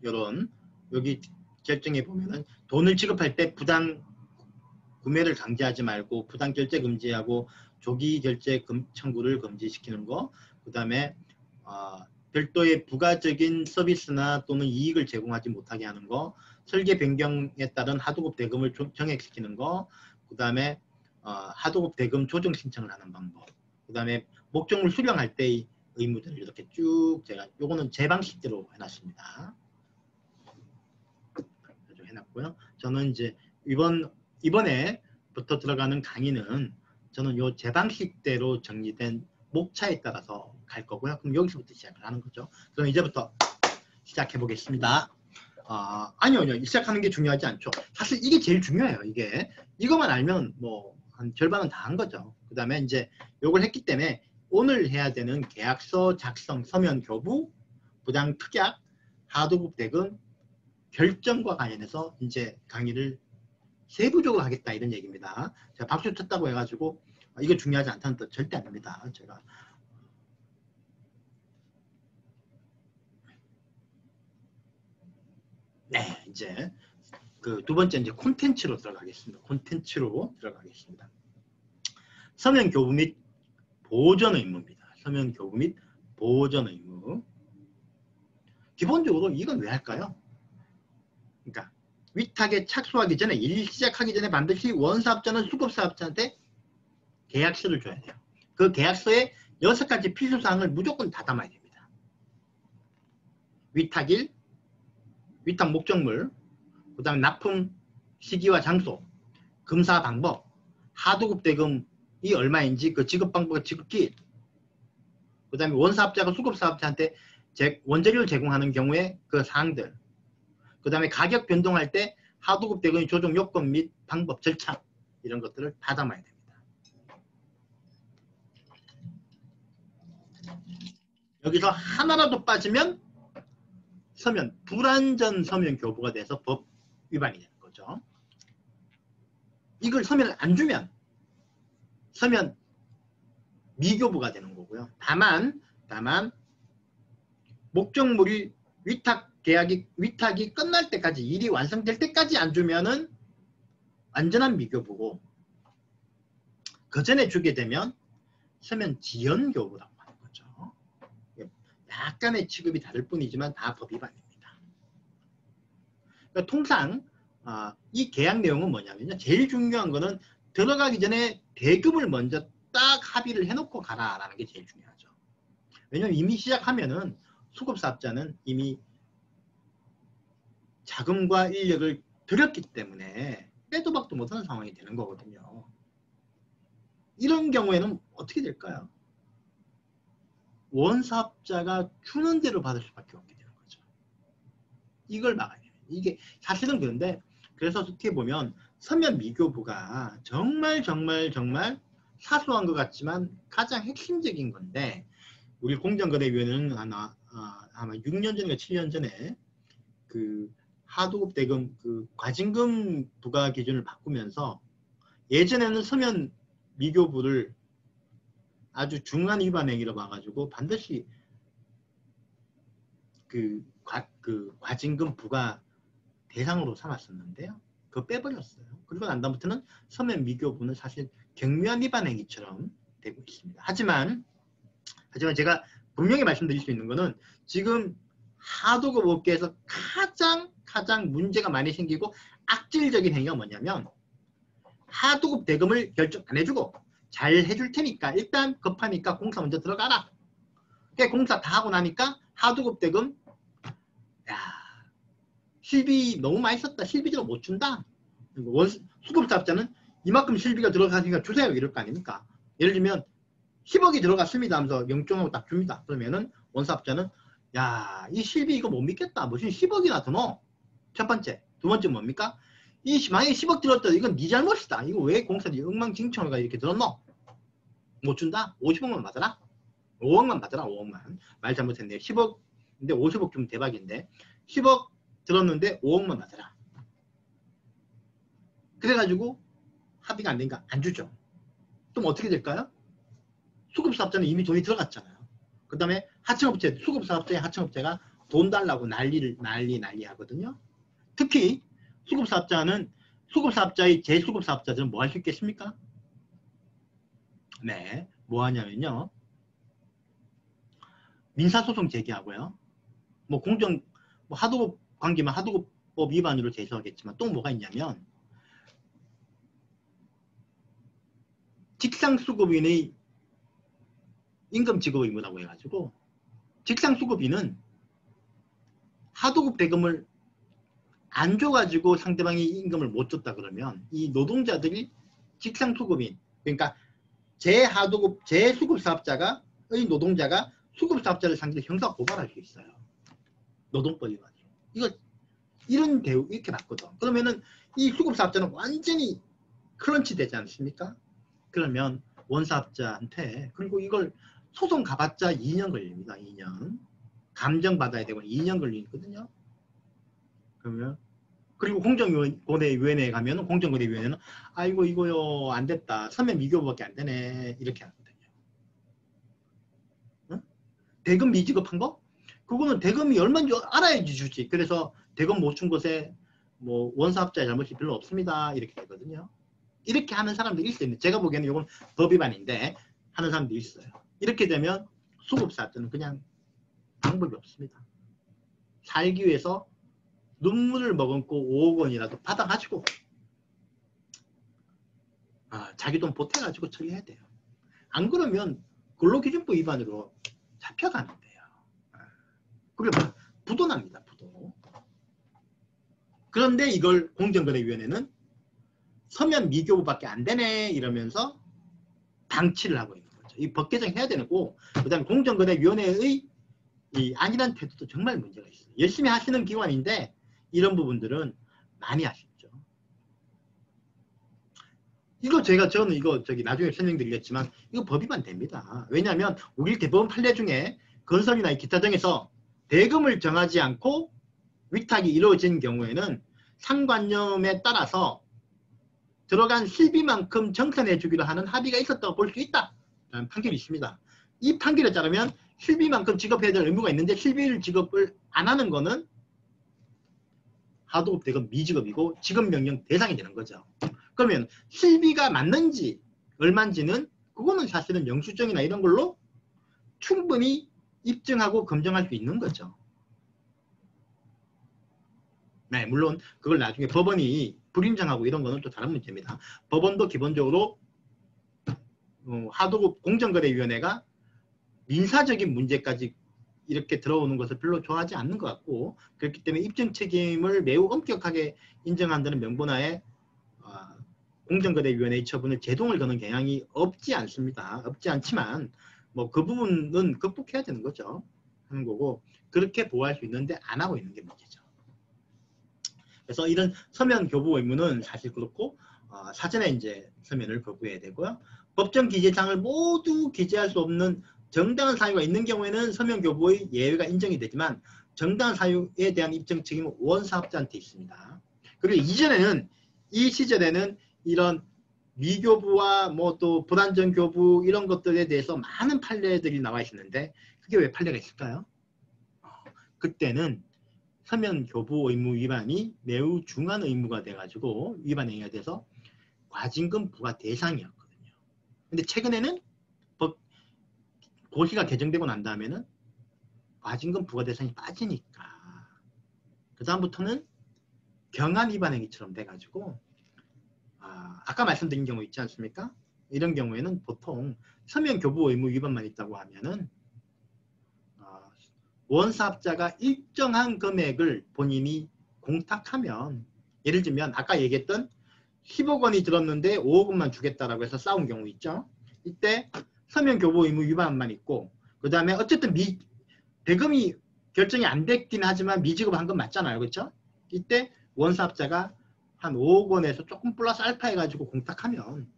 요런 여기 결정에 보면은 돈을 지급할 때 부당 구매를 강제하지 말고 부당 결제 금지하고 조기 결제 청구를 금지시키는 거, 그 다음에 별도의 부가적인 서비스나 또는 이익을 제공하지 못하게 하는 거, 설계 변경에 따른 하도급 대금을 정액시키는 거, 그 다음에 하도급 대금 조정 신청을 하는 방법, 그 다음에 목적물 수령할 때의 의무들을 이렇게 쭉 제가 요거는 제 방식대로 해놨습니다. 해놨고요. 저는 이제 이번에부터 들어가는 강의는 저는 요 제 방식대로 정리된 목차에 따라서 갈 거고요. 그럼 여기서부터 시작을 하는 거죠. 그럼 이제부터 시작해 보겠습니다. 아니요. 시작하는 게 중요하지 않죠. 사실 이게 제일 중요해요. 이거만 알면 뭐 한 절반은 다 한 거죠. 그 다음에 이제 요걸 했기 때문에 오늘 해야 되는 계약서 작성, 서면 교부, 부당 특약, 하도급 대금, 결정과 관련해서 이제 강의를 세부적으로 하겠다 이런 얘기입니다. 제가 박수 쳤다고 해가지고 이거 중요하지 않다는 뜻 절대 아닙니다. 제가 네, 이제 그 두 번째 이제 콘텐츠로 들어가겠습니다. 서면 교부 및 보전 의무입니다. 서면 교부 및 보전 의무. 기본적으로 이건 왜 할까요? 그러니까 위탁에 착수하기 전에 일 시작하기 전에 반드시 원사업자는 수급사업자한테 계약서를 줘야 돼요. 그 계약서에 6가지 필수사항을 무조건 다 담아야 됩니다. 위탁일, 위탁 목적물, 그 다음에 납품 시기와 장소, 검사 방법, 하도급 대금이 얼마인지 그 지급 방법과 지급기일, 그 다음에 원사업자가 수급사업자한테 원재료를 제공하는 경우에 그 사항들, 그 다음에 가격 변동할 때 하도급 대금의 조정 요건 및 방법, 절차 이런 것들을 다 담아야 됩니다. 여기서 하나라도 빠지면 불완전 서면 교부가 돼서 법 위반이 되는 거죠. 이걸 서면을 안 주면 서면 미교부가 되는 거고요. 다만 목적물이 위탁이 끝날 때까지, 일이 완성될 때까지 안 주면은 완전한 미교부고, 그 전에 주게 되면 서면 지연 교부라고 하는 거죠. 약간의 취급이 다를 뿐이지만 다 법 위반입니다. 그러니까 통상 이 계약 내용은 뭐냐면요. 제일 중요한 거는 들어가기 전에 대금을 먼저 딱 합의를 해놓고 가라라는 게 제일 중요하죠. 왜냐하면 이미 시작하면은 수급사업자는 이미 자금과 인력을 들였기 때문에 빼도 박도 못하는 상황이 되는 거거든요. 이런 경우에는 어떻게 될까요? 원사업자가 주는 대로 받을 수밖에 없게 되는 거죠. 이걸 막아야 돼요. 이게 사실은 그런데, 그래서 어떻게 보면 서면 미교부가 정말 사소한 것 같지만 가장 핵심적인 건데, 우리 공정거래위원회는 아마 6년 전인가 7년 전에 그 하도급 대금 그 과징금 부과 기준을 바꾸면서 예전에는 서면 미교부를 아주 중한 위반 행위로 봐가지고 반드시 그 과징금 부과 대상으로 삼았었는데요. 그거 빼버렸어요. 그리고 난 다음부터는 서면 미교부는 사실 경미한 위반 행위처럼 되고 있습니다. 하지만 제가 분명히 말씀드릴 수 있는 거는 지금 하도급 업계에서 가장 문제가 많이 생기고 악질적인 행위가 뭐냐면 하도급 대금을 결정 안 해주고 잘 해줄 테니까 일단 급하니까 공사 먼저 들어가라. 공사 다 하고 나니까 하도급 대금 야 실비 너무 많이 썼다. 실비적으로 못 준다. 수급사업자는 이만큼 실비가 들어가니까 주세요 이럴 거 아닙니까? 예를 들면 10억이 들어갔습니다 하면서 0.5 딱 줍니다. 그러면은 원사업자는 야, 이 실비 이거 못 믿겠다. 무슨 10억이나 더 넣어. 첫 번째. 두 번째 뭡니까? 만약에 10억 들었다. 이건 네 잘못이다. 이거 왜 공사들이 엉망진창으로 이렇게 들었노? 못 준다? 50억만 받아라. 5억만 받아라. 5억만. 말 잘못했네요. 10억. 근데 50억 주면 대박인데 10억 들었는데 5억만 받아라. 그래가지고 합의가 안 되니까 안 주죠. 그럼 어떻게 될까요? 수급사업자는 이미 돈이 들어갔잖아요. 그 다음에 하청업체, 수급사업자의 하청업체가 돈 달라고 난리 하거든요. 특히 수급사업자의 제수급사업자들은 뭐 할 수 있겠습니까? 네, 뭐 하냐면요. 민사소송 제기하고요. 뭐 하도급 관계면 하도급법 위반으로 제소하겠지만 또 뭐가 있냐면 직상수급인의 임금 지급 의무라고 해가지고 직상수급인은 하도급 대금을 안 줘가지고 상대방이 임금을 못 줬다 그러면 이 노동자들이 직상수급인 그러니까 제수급사업자의 노동자가 수급사업자를 상대로 형사 고발할 수 있어요. 노동법 위반으로. 이런 대우 이렇게 받거든. 그러면은 이 수급사업자는 완전히 클런치 되지 않습니까? 그러면 원사업자한테 그리고 이걸 소송 가봤자 2년 걸립니다. 2년. 감정받아야 되고 2년 걸리거든요. 그러면 그리고 공정거래위원회에 가면 공정거래위원회는 아이고 이거요 안 됐다. 서면 미교부밖에 안 되네. 이렇게 하거든요. 응? 대금 미지급한 거? 그거는 대금이 얼마인지 알아야지 주지. 그래서 대금 못 준 것에 뭐 원사업자의 잘못이 별로 없습니다. 이렇게 되거든요. 이렇게 하는 사람들이 있어요. 제가 보기에는 이건 법 위반인데 하는 사람들이 있어요. 이렇게 되면 수급사업자는 그냥 방법이 없습니다. 살기 위해서 눈물을 머금고 5억 원이라도 받아가지고 자기 돈 보태가지고 처리해야 돼요. 안 그러면 근로기준법 위반으로 잡혀가는데요. 그리고 부도납니다. 부도. 그런데 이걸 공정거래위원회는 서면 미교부밖에 안 되네 이러면서 방치를 하고 있는 거죠. 이 법 개정해야 되고 그 다음에 공정거래위원회의 이 안일한 태도도 정말 문제가 있어요. 열심히 하시는 기관인데 이런 부분들은 많이 아쉽죠. 저는 이거 나중에 설명드리겠지만 이거 법 위반 됩니다. 왜냐하면 우리 대법원 판례 중에 건설이나 기타 등에서 대금을 정하지 않고 위탁이 이루어진 경우에는 상관념에 따라서 들어간 실비만큼 정산해 주기로 하는 합의가 있었다고 볼 수 있다. 라는 판결이 있습니다. 이 판결에 따르면 실비만큼 지급해야 될 의무가 있는데 실비를 지급을 안 하는 거는 하도급 대금 미지급이고 지급명령 대상이 되는 거죠. 그러면 실비가 맞는지 얼마인지는 그거는 사실은 영수증이나 이런 걸로 충분히 입증하고 검증할 수 있는 거죠. 네, 물론 그걸 나중에 법원이 불인정하고 이런 거는 또 다른 문제입니다. 법원도 기본적으로 하도급 공정거래위원회가 민사적인 문제까지 이렇게 들어오는 것을 별로 좋아하지 않는 것 같고 그렇기 때문에 입증 책임을 매우 엄격하게 인정한다는 명분하에 공정거래위원회의 처분을 제동을 거는 경향이 없지 않습니다. 없지 않지만 뭐 그 부분은 극복해야 되는 거죠. 하는 거고 그렇게 보호할 수 있는데 안 하고 있는 게 문제죠. 그래서 이런 서면 교부 의무는 사실 그렇고 사전에 이제 서면을 거부해야 되고요. 법정 기재사항을 모두 기재할 수 없는 정당한 사유가 있는 경우에는 서면 교부의 예외가 인정이 되지만 정당한 사유에 대한 입증 책임은 원사업자한테 있습니다. 그리고 이전에는 이 시절에는 이런 미교부와 뭐 또 불완전 교부 이런 것들에 대해서 많은 판례들이 나와 있었는데 그게 왜 판례가 있을까요? 그때는 서면 교부 의무 위반이 매우 중한 의무가 돼가지고 위반 행위가 돼서 과징금 부과 대상이었거든요. 근데 최근에는 고시가 개정되고 난 다음에는 과징금 부과 대상이 빠지니까 그 다음부터는 경한 위반 행위처럼 돼가지고 아까 말씀드린 경우 있지 않습니까? 이런 경우에는 보통 서면 교부 의무 위반만 있다고 하면은 원사업자가 일정한 금액을 본인이 공탁하면 예를 들면 아까 얘기했던 10억 원이 들었는데 5억 원만 주겠다라고 해서 싸운 경우 있죠. 이때 서면 교부 의무 위반만 있고 그 다음에 어쨌든 대금이 결정이 안 됐긴 하지만 미지급한 건 맞잖아요. 그렇죠? 이때 원사업자가 한 5억 원에서 조금 플러스 알파 해가지고 공탁하면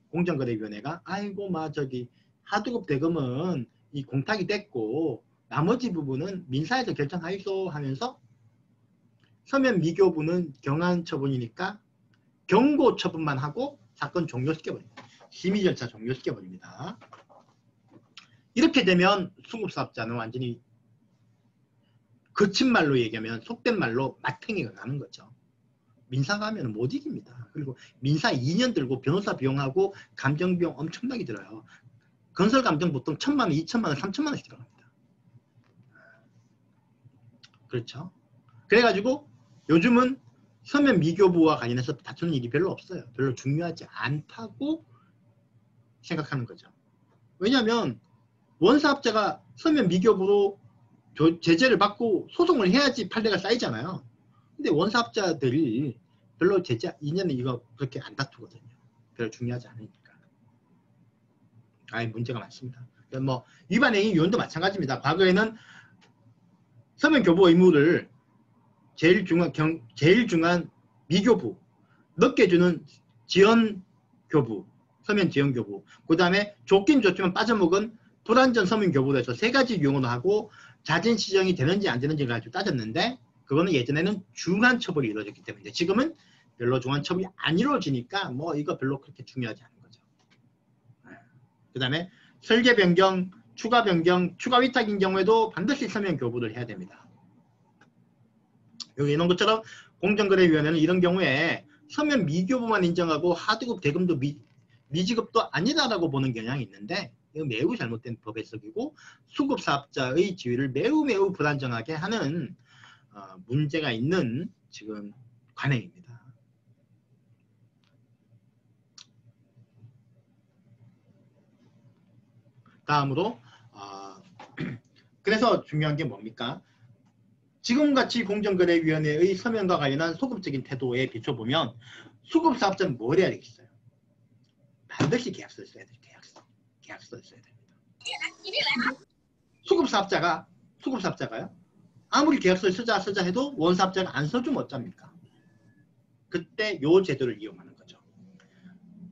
공정거래위원회가 아이고 저기 하도급 대금은 이 공탁이 됐고 나머지 부분은 민사에서 결정하이소 하면서 서면 미교부는 경한 처분이니까 경고 처분만 하고 사건 종료시켜버립니다. 심의 절차 종료시켜버립니다. 이렇게 되면 수급사업자는 완전히 거친 말로 얘기하면 속된 말로 마탱이가 가는 거죠. 민사 가면 못 이깁니다. 그리고 민사 2년 들고 변호사 비용하고 감정비용 엄청나게 들어요. 건설 감정 보통 1,000만 원, 2,000만 원, 3,000만 원씩 들어갑니다. 그렇죠. 그래가지고 요즘은 서면 미교부와 관련해서 다투는 일이 별로 없어요. 별로 중요하지 않다고 생각하는 거죠. 왜냐하면 원사업자가 서면 미교부로 제재를 받고 소송을 해야지 판례가 쌓이잖아요. 근데 원사업자들이 별로 제재 2년에 이거 그렇게 안 다투거든요. 별로 중요하지 않으니까. 문제가 많습니다. 뭐 위반행위 요원도 마찬가지입니다. 과거에는 서면 교부 의무를 제일 중요한 미교부, 늦게 주는 지연교부, 서면 지연교부, 그 다음에 좋긴 좋지만 빠져먹은 불완전 서면 교부로 해서 세 가지 유형으로 하고 자진 시정이 되는지 안 되는지를 가지고 따졌는데 그거는 예전에는 중한 처벌이 이루어졌기 때문에 지금은 별로 중한 처벌이 안 이루어지니까 뭐 이거 별로 그렇게 중요하지 않은 거죠. 그 다음에 설계 변경, 추가 변경, 추가 위탁인 경우에도 반드시 서면 교부를 해야 됩니다. 여기 이런 것처럼 공정거래위원회는 이런 경우에 서면 미교부만 인정하고 하도급 대금도 미지급도 아니다라고 보는 경향이 있는데 이거 매우 잘못된 법 해석이고 수급사업자의 지위를 매우 불안정하게 하는 문제가 있는 지금 관행입니다. 다음으로 그래서 중요한 게 뭡니까? 지금같이 공정거래위원회의 서면과 관련한 소급적인 태도에 비춰보면 수급사업자는 뭘 해야 되겠어요? 반드시 계약서를 써야 돼요. 계약서를 써야 됩니다. 수급사업자가요? 아무리 계약서를 쓰자 해도 원사업자가 안 써주면 어쩝니까? 그때 요 제도를 이용하는 거죠.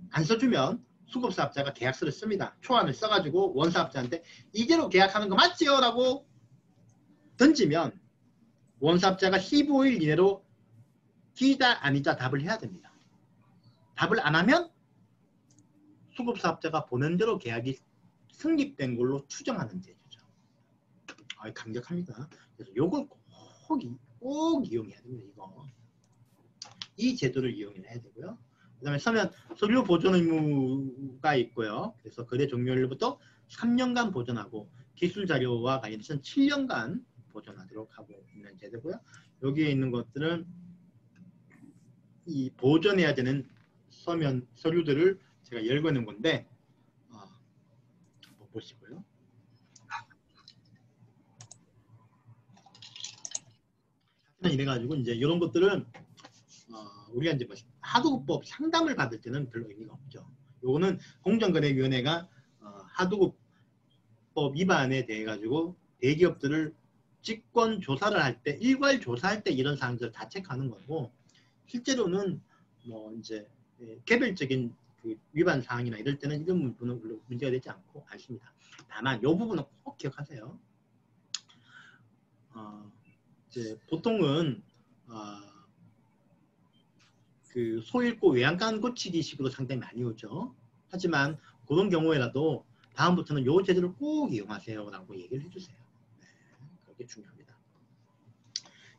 안 써주면 수급사업자가 계약서를 씁니다. 초안을 써가지고 원사업자한테 이대로 계약하는 거 맞지요? 라고 던지면 원사업자가 15일 이내로 기다 아니다 답을 해야 됩니다. 답을 안 하면 수급사업자가 보낸 대로 계약이 성립된 걸로 추정하는 제도죠. 강력합니다. 그래서 요걸 꼭 이용해야 됩니다. 이 제도를 이용해야 되고요. 그 다음에 서면 서류 보존 의무가 있고요. 그래서 거래 종료일부터 3년간 보존하고 기술 자료와 관련해서는 7년간 보존하도록 하고 있는 제도고요. 여기에 있는 것들은 이 보존해야 되는 서면 서류들을 제가 열고 있는 건데 한번 보시고요. 이래가지고 이제 이런 것들은 우리가 이제 하도급법 상담을 받을 때는 별로 의미가 없죠. 요거는 공정거래위원회가 하도급법 위반에 대해 가지고 대기업들을 직권 조사를 할 때, 일괄 조사할 때 이런 사항들을 다 체크하는 거고, 실제로는 뭐 이제 개별적인 그 위반 사항이나 이럴 때는 이런 부분은 별로 문제가 되지 않습니다. 다만 이 부분은 꼭 기억하세요. 이제 보통은 그 소 읽고 외양간 고치기 식으로 상당히 많이 오죠. 하지만 그런 경우에라도 다음부터는 요 제도를 꼭 이용하세요 라고 얘기를 해주세요. 네, 그게 중요합니다.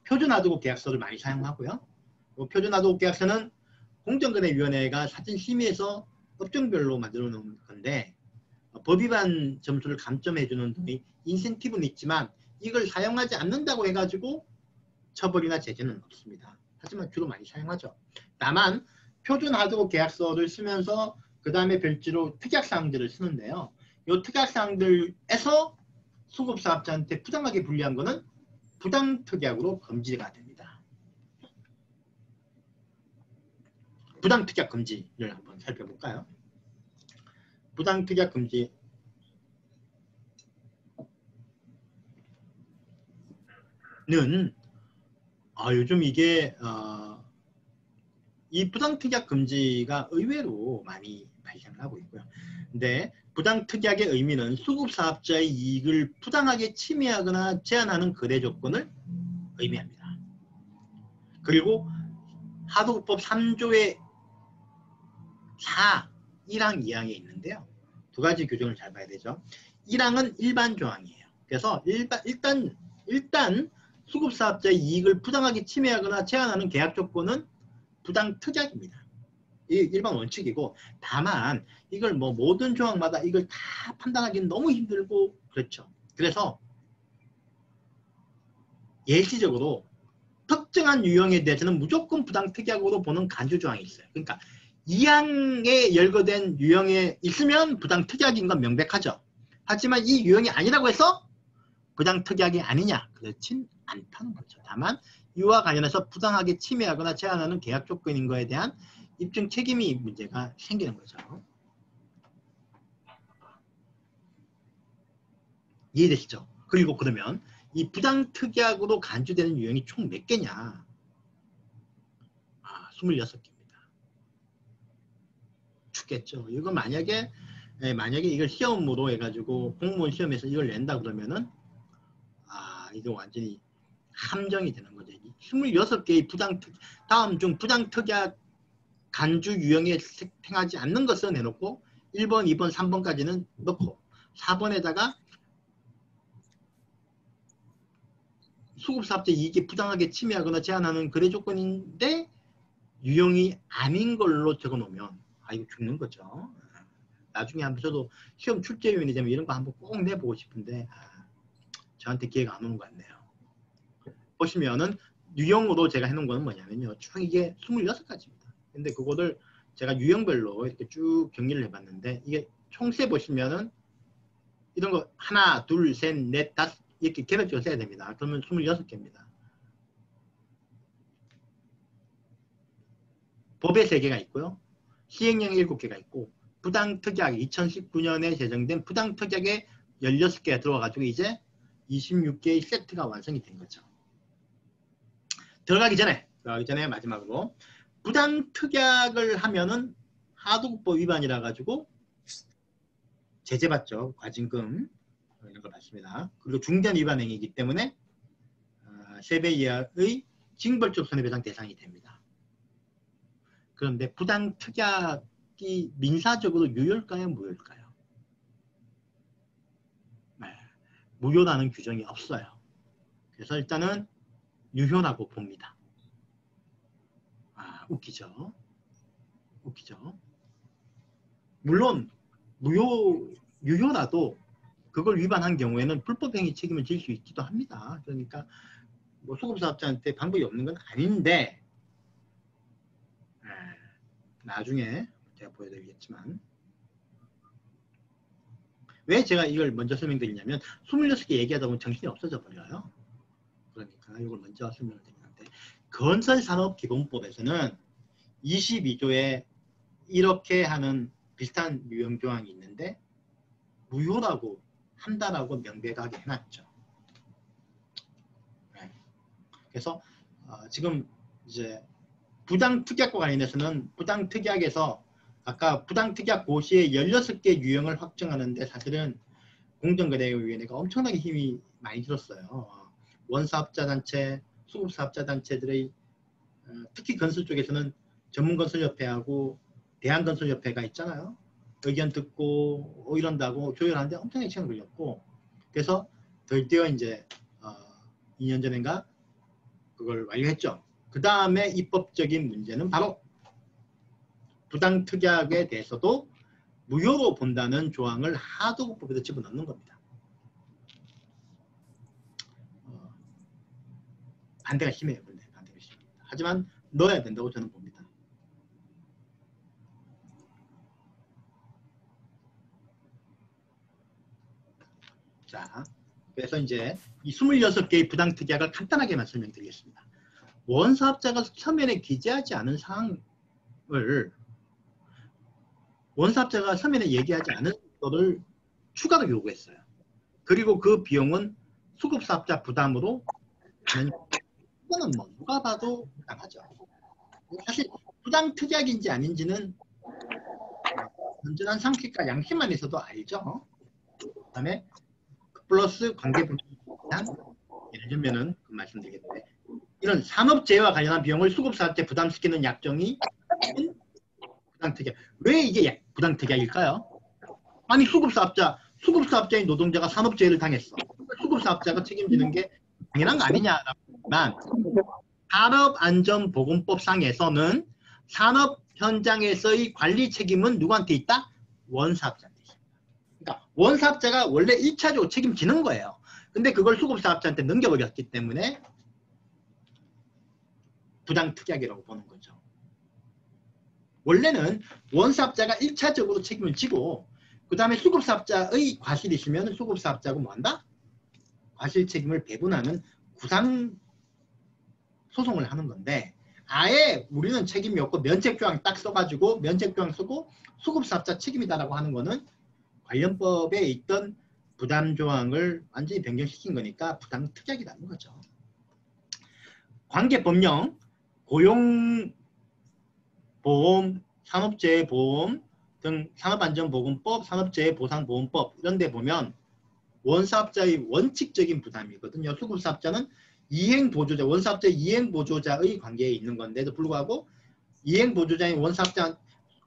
표준하도급 계약서를 많이 사용하고요. 표준하도급 계약서는 공정거래위원회가 사전심의에서 업종별로 만들어 놓은 건데 법위반 점수를 감점해주는 등의 인센티브는 있지만 이걸 사용하지 않는다고 해가지고 처벌이나 제재는 없습니다. 하지만 주로 많이 사용하죠. 다만 표준하도급 계약서를 쓰면서 그 다음에 별지로 특약사항들을 쓰는데요. 이 특약사항들에서 수급사업자한테 부당하게 불리한 것은 부당특약으로 금지가 됩니다. 부당특약 금지를 한번 살펴볼까요? 부당특약 금지는 요즘 이게 이 부당특약 금지가 의외로 많이 발생을 하고 있고요. 근데 부당특약의 의미는 수급사업자의 이익을 부당하게 침해하거나 제한하는 거래 조건을 의미합니다. 그리고 하도급법 3조의 4, 1항, 2항에 있는데요. 두 가지 규정을 잘 봐야 되죠. 1항은 일반 조항이에요. 그래서 일단 수급사업자의 이익을 부당하게 침해하거나 제한하는 계약 조건은 부당특약입니다. 이 일반 원칙이고, 다만 이걸 뭐 모든 조항마다 이걸 다 판단하기는 너무 힘들고 그렇죠. 그래서 예시적으로 특정한 유형에 대해서는 무조건 부당특약으로 보는 간주조항이 있어요. 그러니까 2항에 열거된 유형에 있으면 부당특약인 건 명백하죠. 하지만 이 유형이 아니라고 해서 부당특약이 아니냐? 그렇진 않다는 거죠. 다만 이와 관련해서 부당하게 침해하거나 제한하는 계약 조건인 거에 대한 입증 책임이 문제가 생기는 거죠. 이해되시죠? 그리고 그러면 이 부당특약으로 간주되는 유형이 총 몇 개냐? 26개입니다. 죽겠죠. 이거 만약에 이걸 시험으로 해가지고 공무원 시험에서 이걸 낸다 그러면은 이거 완전히 함정이 되는 거죠. 26개의 다음 중 부당특약 간주 유형에 행하지 않는 것을 내놓고 1번, 2번, 3번까지는 넣고 4번에다가 수급사업자 이익이 부당하게 침해하거나 제한하는 거래 조건인데 유형이 아닌 걸로 적어놓으면 이거 죽는 거죠. 나중에 한번 저도 시험 출제위원이 되면 이런 거 한번 꼭 내보고 싶은데 저한테 기회가 안 오는 것 같네요. 보시면은 유형으로 제가 해놓은 거는 뭐냐면요. 총 이게 26가지입니다. 근데 그거를 제가 유형별로 이렇게 쭉 정리를 해봤는데 이게 총세 보시면은 이런 거 하나, 둘, 셋, 넷, 다섯 이렇게 개별적으로 써야 됩니다. 그러면 26개입니다. 법에 3개가 있고요. 시행령에 7개가 있고 부당특약 2019년에 제정된 부당특약에 16개가 들어와가지고 이제 26개의 세트가 완성이 된 거죠. 들어가기 전에 마지막으로 부당특약을 하면은 하도급법 위반이라 가지고 제재받죠. 과징금 이런 걸 받습니다. 그리고 중대한 위반 행위이기 때문에 3배 이하의 징벌적 손해배상 대상이 됩니다. 그런데 부당특약이 민사적으로 유효일까요? 무효일까요? 무효라는 규정이 없어요. 그래서 일단은 유효라고 봅니다. 웃기죠? 물론 유효라도 그걸 위반한 경우에는 불법행위 책임을 질 수 있기도 합니다. 그러니까 뭐 소급사업자한테 방법이 없는 건 아닌데 나중에 제가 보여드리겠지만 왜 제가 이걸 먼저 설명드리냐면 26개 얘기하다 보면 정신이 없어져 버려요. 그러니까 이걸 먼저 설명을 드리는데 건설산업기본법에서는 22조에 이렇게 하는 비슷한 유형조항이 있는데 무효라고 한다라고 명백하게 해놨죠. 그래서 지금 이제 부당특약과 관련해서는 부당특약에서 아까 부당특약 고시의 16개 유형을 확정하는데 사실은 공정거래위원회가 엄청나게 힘이 많이 들었어요. 원사업자 단체, 수급사업자 단체들의 특히 건설 쪽에서는 전문건설협회하고 대한건설협회가 있잖아요. 의견 듣고 이런다고 조율하는데 엄청나게 시간 걸렸고, 그래서 드디어 이제 2년 전인가 그걸 완료했죠. 그 다음에 입법적인 문제는 바로 부당특약에 대해서도 무효로 본다는 조항을 하도급법에서 집어넣는 겁니다. 반대가 심해요. 근데 반대가 심합니다. 하지만 넣어야 된다고 저는 봅니다. 자, 그래서 이제 이 26개의 부당특약을 간단하게만 설명드리겠습니다. 원사업자가 서면에 기재하지 않은 사항을 원사업자가 서면에 얘기하지 않은 것을 추가로 요구했어요. 그리고 그 비용은 수급사업자 부담으로 이거는 뭐 누가 봐도 부당하죠. 사실 부당특약인지 아닌지는 온전한 상식과 양심만 있어도 알죠. 그 다음에 플러스 관계분야, 예를 들면은 그 말씀드리겠는데, 이런 산업재해와 관련한 비용을 수급사업자에 부담시키는 약정이 부당특약. 왜 이게 부당특약일까요? 아니 수급사업자인 노동자가 산업재해를 당했어. 수급사업자가 책임지는 게 당연한 거 아니냐라면, 산업안전보건법상에서는 산업 현장에서의 관리 책임은 누구한테 있다? 원사업자한테 있습니다. 그러니까 원사업자가 원래 1차적으로 책임지는 거예요. 근데 그걸 수급사업자한테 넘겨버렸기 때문에 부당특약이라고 보는 거죠. 원래는 원사업자가 1차적으로 책임을 지고 그 다음에 수급사업자의 과실이 있으면 수급사업자가 뭐한다? 과실 책임을 배분하는 구상 소송을 하는 건데, 아예 우리는 책임이 없고 면책조항 딱 써가지고 면책조항 쓰고 수급사업자 책임이다라고 하는 거는 관련법에 있던 부담조항을 완전히 변경시킨 거니까 부당특약이라는 거죠. 관계법령, 고용보험, 산업재해보험 등 산업안전보건법, 산업재해보상보험법 이런 데 보면 원사업자의 원칙적인 부담이거든요. 수급사업자는 이행보조자, 원사업자의 이행보조자의 관계에 있는 건데도 불구하고 이행보조자인 원사업자,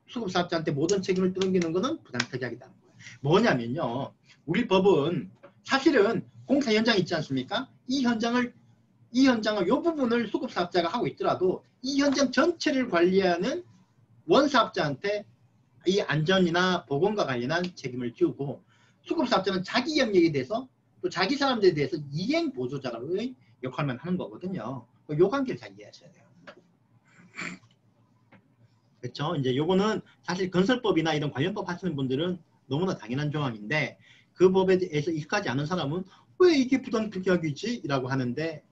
수급사업자한테 모든 책임을 떠넘기는 것은 부당특약이라는 거예요. 뭐냐면요. 우리 법은 사실은 공사 현장 있지 않습니까? 이 현장을 이 부분을 수급사업자가 하고 있더라도 이 현장 전체를 관리하는 원사업자한테 이 안전이나 보건과 관련한 책임을 지우고, 수급사업자는 자기 영역에 대해서 또 자기 사람들에 대해서 이행보조자의 역할만 하는 거거든요. 요 관계를 잘 이해하셔야 돼요. 그렇죠? 이제 요거는 사실 건설법이나 이런 관련법 하시는 분들은 너무나 당연한 조항인데, 그 법에 대해서 익숙하지 않은 사람은 왜 이게 부당특약이지? 라고 하는데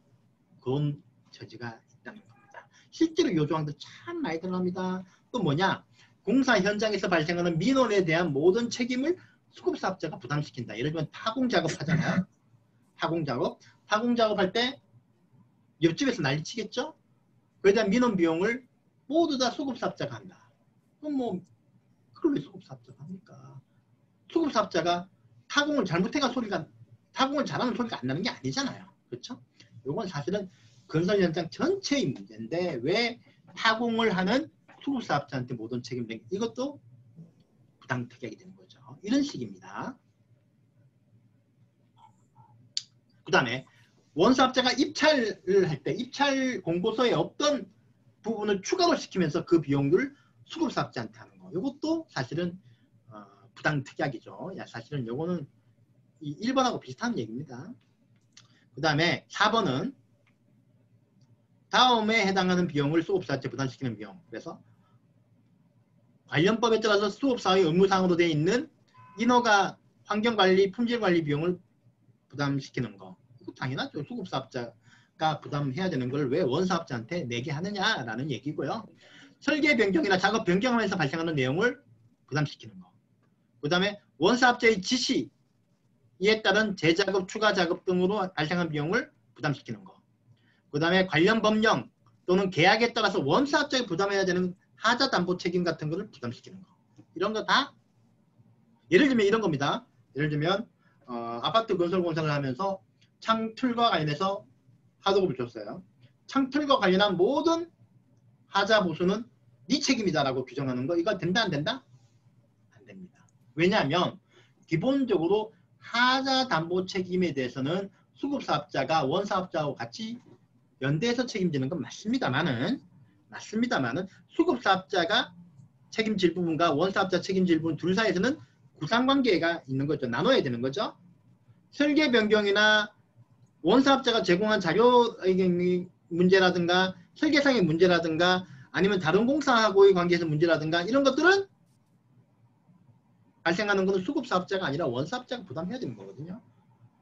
그런 처지가 있다는 겁니다. 실제로 이 조항도 참 많이 들어갑니다. 또 뭐냐? 공사 현장에서 발생하는 민원에 대한 모든 책임을 수급사업자가 부담시킨다. 예를 들면 타공작업 하잖아요. 타공작업할 때 옆집에서 난리치겠죠? 그에 대한 민원 비용을 모두 다 수급사업자가 한다. 그럼 뭐 그걸 왜 수급사업자가 합니까? 수급사업자가 타공을 잘못해가 타공을 잘하는 소리가 안 나는 게 아니잖아요. 그렇죠? 이건 사실은 건설 현장 전체의 문제인데 왜 타공을 하는 수급사업자한테 모든 책임을 이것도 부당특약이 되는 거죠. 이런 식입니다. 그 다음에 원사업자가 입찰을 할 때 입찰 공고서에 없던 부분을 추가로 시키면서 그 비용을 수급사업자한테 하는 거. 이것도 사실은 부당특약이죠. 사실은 이거는 1번하고 비슷한 얘기입니다. 그 다음에 4번은 다음에 해당하는 비용을 수급사업자에 부담시키는 비용. 그래서 관련법에 따라서 수급사의 업무상으로 되어 있는 인허가, 환경관리, 품질관리 비용을 부담시키는 거. 이거 당연하죠. 수급사업자가 부담해야 되는 걸 왜 원사업자한테 내게 하느냐라는 얘기고요. 설계 변경이나 작업 변경하면서 발생하는 내용을 부담시키는 거. 그 다음에 원사업자의 지시에 따른 재작업, 추가작업 등으로 발생한 비용을 부담시키는 거. 그 다음에 관련 법령 또는 계약에 따라서 원사업자에 부담해야 되는 하자담보 책임 같은 것을 부담시키는 거. 이런 거 다 예를 들면 이런 겁니다. 예를 들면 아파트 건설 공사를 하면서 창틀과 관련해서 하도급을 줬어요. 창틀과 관련한 모든 하자 보수는 네 책임이다라고 규정하는 거 이거 된다 안 된다? 안 됩니다. 왜냐하면 기본적으로 하자 담보 책임에 대해서는 수급사업자가 원사업자하고 같이 연대해서 책임지는 건 맞습니다만은 수급사업자가 책임질 부분과 원사업자 책임질 부분 둘 사이에서는 구상관계가 있는 거죠. 나눠야 되는 거죠. 설계 변경이나 원사업자가 제공한 자료 문제라든가 설계상의 문제라든가 아니면 다른 공사하고의 관계에서 문제라든가 이런 것들은 발생하는 것은 수급사업자가 아니라 원사업자가 부담해야 되는 거거든요.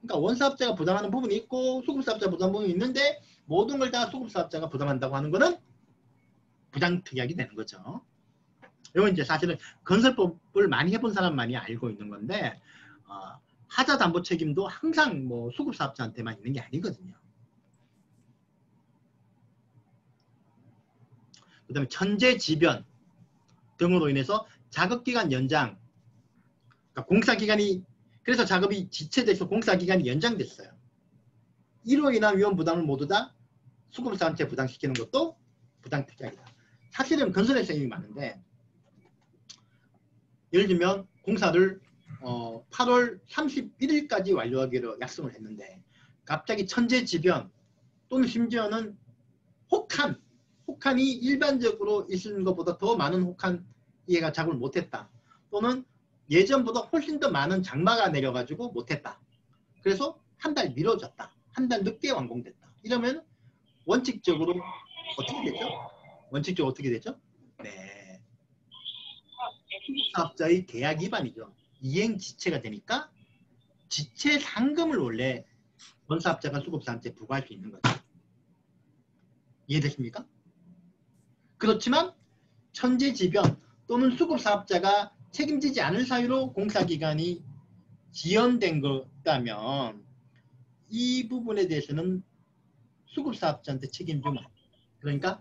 그러니까 원사업자가 부담하는 부분이 있고 수급사업자가 부담하는 부분이 있는데 모든 걸 다 수급사업자가 부담한다고 하는 것은 부당특약이 되는 거죠. 이건 이제 사실은 건설법을 많이 해본 사람만이 알고 있는 건데 하자 담보 책임도 항상 뭐 수급사업자한테만 있는 게 아니거든요. 그 다음에 천재지변 등으로 인해서 작업기간 연장, 그러니까 공사기간이 그래서 작업이 지체돼서 공사기간이 연장됐어요. 이로 인한 위험 부담을 모두 다 수급사한테 부담시키는 것도 부당특약이다. 사실은 건설에서 이미 많은데 예를 들면 공사를 8월 31일까지 완료하기로 약속을 했는데 갑자기 천재지변 또는 심지어는 혹한이 일반적으로 있는 것보다 더 많은 혹한 얘가 작업을 못했다. 또는 예전보다 훨씬 더 많은 장마가 내려가지고 못했다. 그래서 한 달 미뤄졌다. 한 달 늦게 완공됐다. 이러면 원칙적으로 어떻게 되죠? 원칙적으로 어떻게 되죠? 네. 수급사업자의 계약 위반이죠. 이행지체가 되니까 지체 상금을 원래 원사업자가 수급사한테 부과할 수 있는 거죠. 이해되십니까? 그렇지만 천재지변 또는 수급사업자가 책임지지 않을 사유로 공사기간이 지연된 거라면 이 부분에 대해서는 수급사업자한테 책임지면 그러니까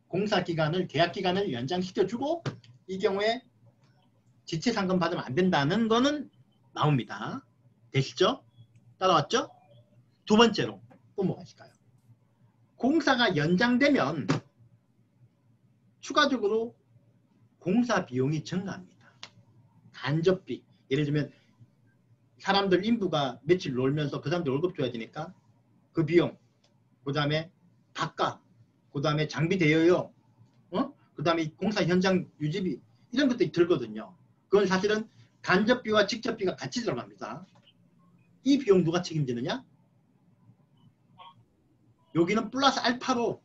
공사기간을 계약기간을 연장시켜주고 이 경우에 지체상금 받으면 안 된다는 거는 나옵니다. 되시죠? 따라왔죠? 두 번째로 또 뭐가 있을까요? 공사가 연장되면 추가적으로 공사 비용이 증가합니다. 간접비. 예를 들면 사람들 인부가 며칠 놀면서 그 사람들 월급 줘야 되니까 그 비용, 그 다음에 밥값, 그 다음에 장비 대여료, 그 다음에 공사 현장 유지비 이런 것들이 들거든요. 그건 사실은 간접비와 직접비가 같이 들어갑니다. 이 비용 누가 책임지느냐? 여기는 플러스 알파로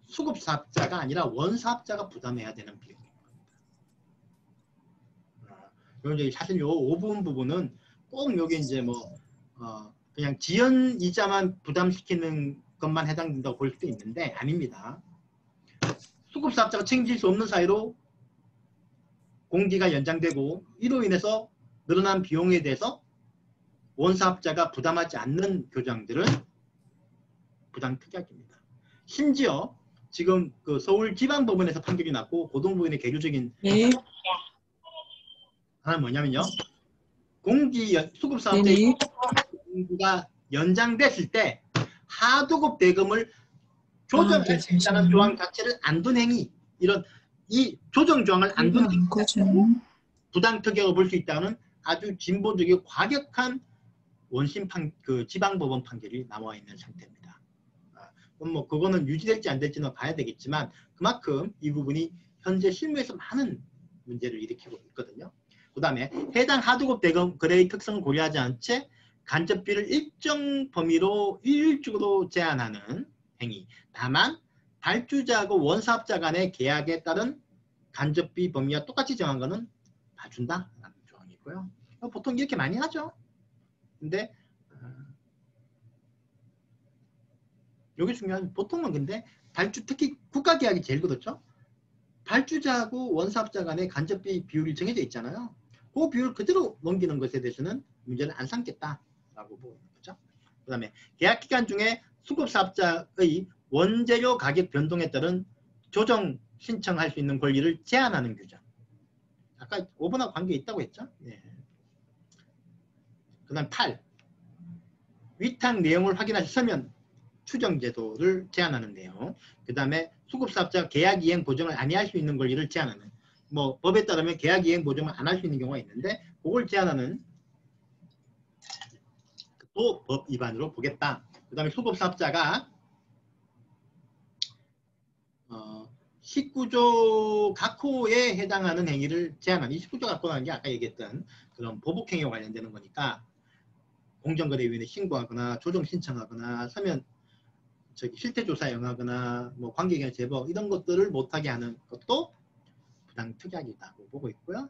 수급사업자가 아니라 원사업자가 부담해야 되는 비용입니다. 이제 사실 요 5분 부분은 꼭 여기 이제 뭐 그냥 지연 이자만 부담시키는 것만 해당된다고 볼 수도 있는데 아닙니다. 수급사업자가 책임질 수 없는 사이로 공기가 연장되고 이로 인해서 늘어난 비용에 대해서 원사업자가 부담하지 않는 교장들은 부당특약입니다. 심지어 지금 그 서울지방법원에서 판결이 났고 고등부원의 개교적인 하나는 뭐냐면요. 수급사업자의 공기가 연장됐을 때 하도급 대금을 조정할 수 있다는 조항 자체를 안 둔 행위 이런 이 조정 조항을 안 둔 행위 부당특약을 볼 수 있다는 아주 진보적이고 과격한 원심 지방법원 판결이 나와 있는 상태입니다. 뭐 그거는 유지될지 안 될지는 봐야 되겠지만 그만큼 이 부분이 현재 실무에서 많은 문제를 일으키고 있거든요. 그 다음에 해당 하도급 대금 거래의 특성을 고려하지 않은 채 간접비를 일정 범위로 일률적으로 제한하는 행위. 다만 발주자하고 원사업자 간의 계약에 따른 간접비 범위와 똑같이 정한 것은 봐준다라는 조항이고요. 보통 이렇게 많이 하죠. 근데 여기 중요한 보통은 근데 특히 국가계약이 제일 그렇죠. 발주자하고 원사업자 간의 간접비 비율이 정해져 있잖아요. 그 비율을 그대로 넘기는 것에 대해서는 문제를 안 삼겠다라고 보는 거죠. 그 다음에 계약기간 중에 수급사업자의 원재료 가격 변동에 따른 조정 신청할 수 있는 권리를 제한하는 규정. 아까 5번하고 관계 있다고 했죠? 네. 그 다음 8. 위탁 내용을 확인하시 서면 추정 제도를 제한하는 내용. 그 다음에 수급사업자가 계약 이행 보정을 아니할 수 있는 권리를 제한하는. 뭐 법에 따르면 계약 이행 보정을 안 할 수 있는 경우가 있는데 그걸 제한하는 또 법 위반으로 보겠다. 그 다음에 수급사업자가 19조 각호에 해당하는 행위를 제한하는. 이 19조 각호라는 게 아까 얘기했던 그런 보복행위와 관련되는 거니까 공정거래위원회에 신고하거나 조정 신청하거나 서면 실태조사 영하거나 뭐 관계기관 제보 이런 것들을 못하게 하는 것도 부당특약이라고 보고 있고요.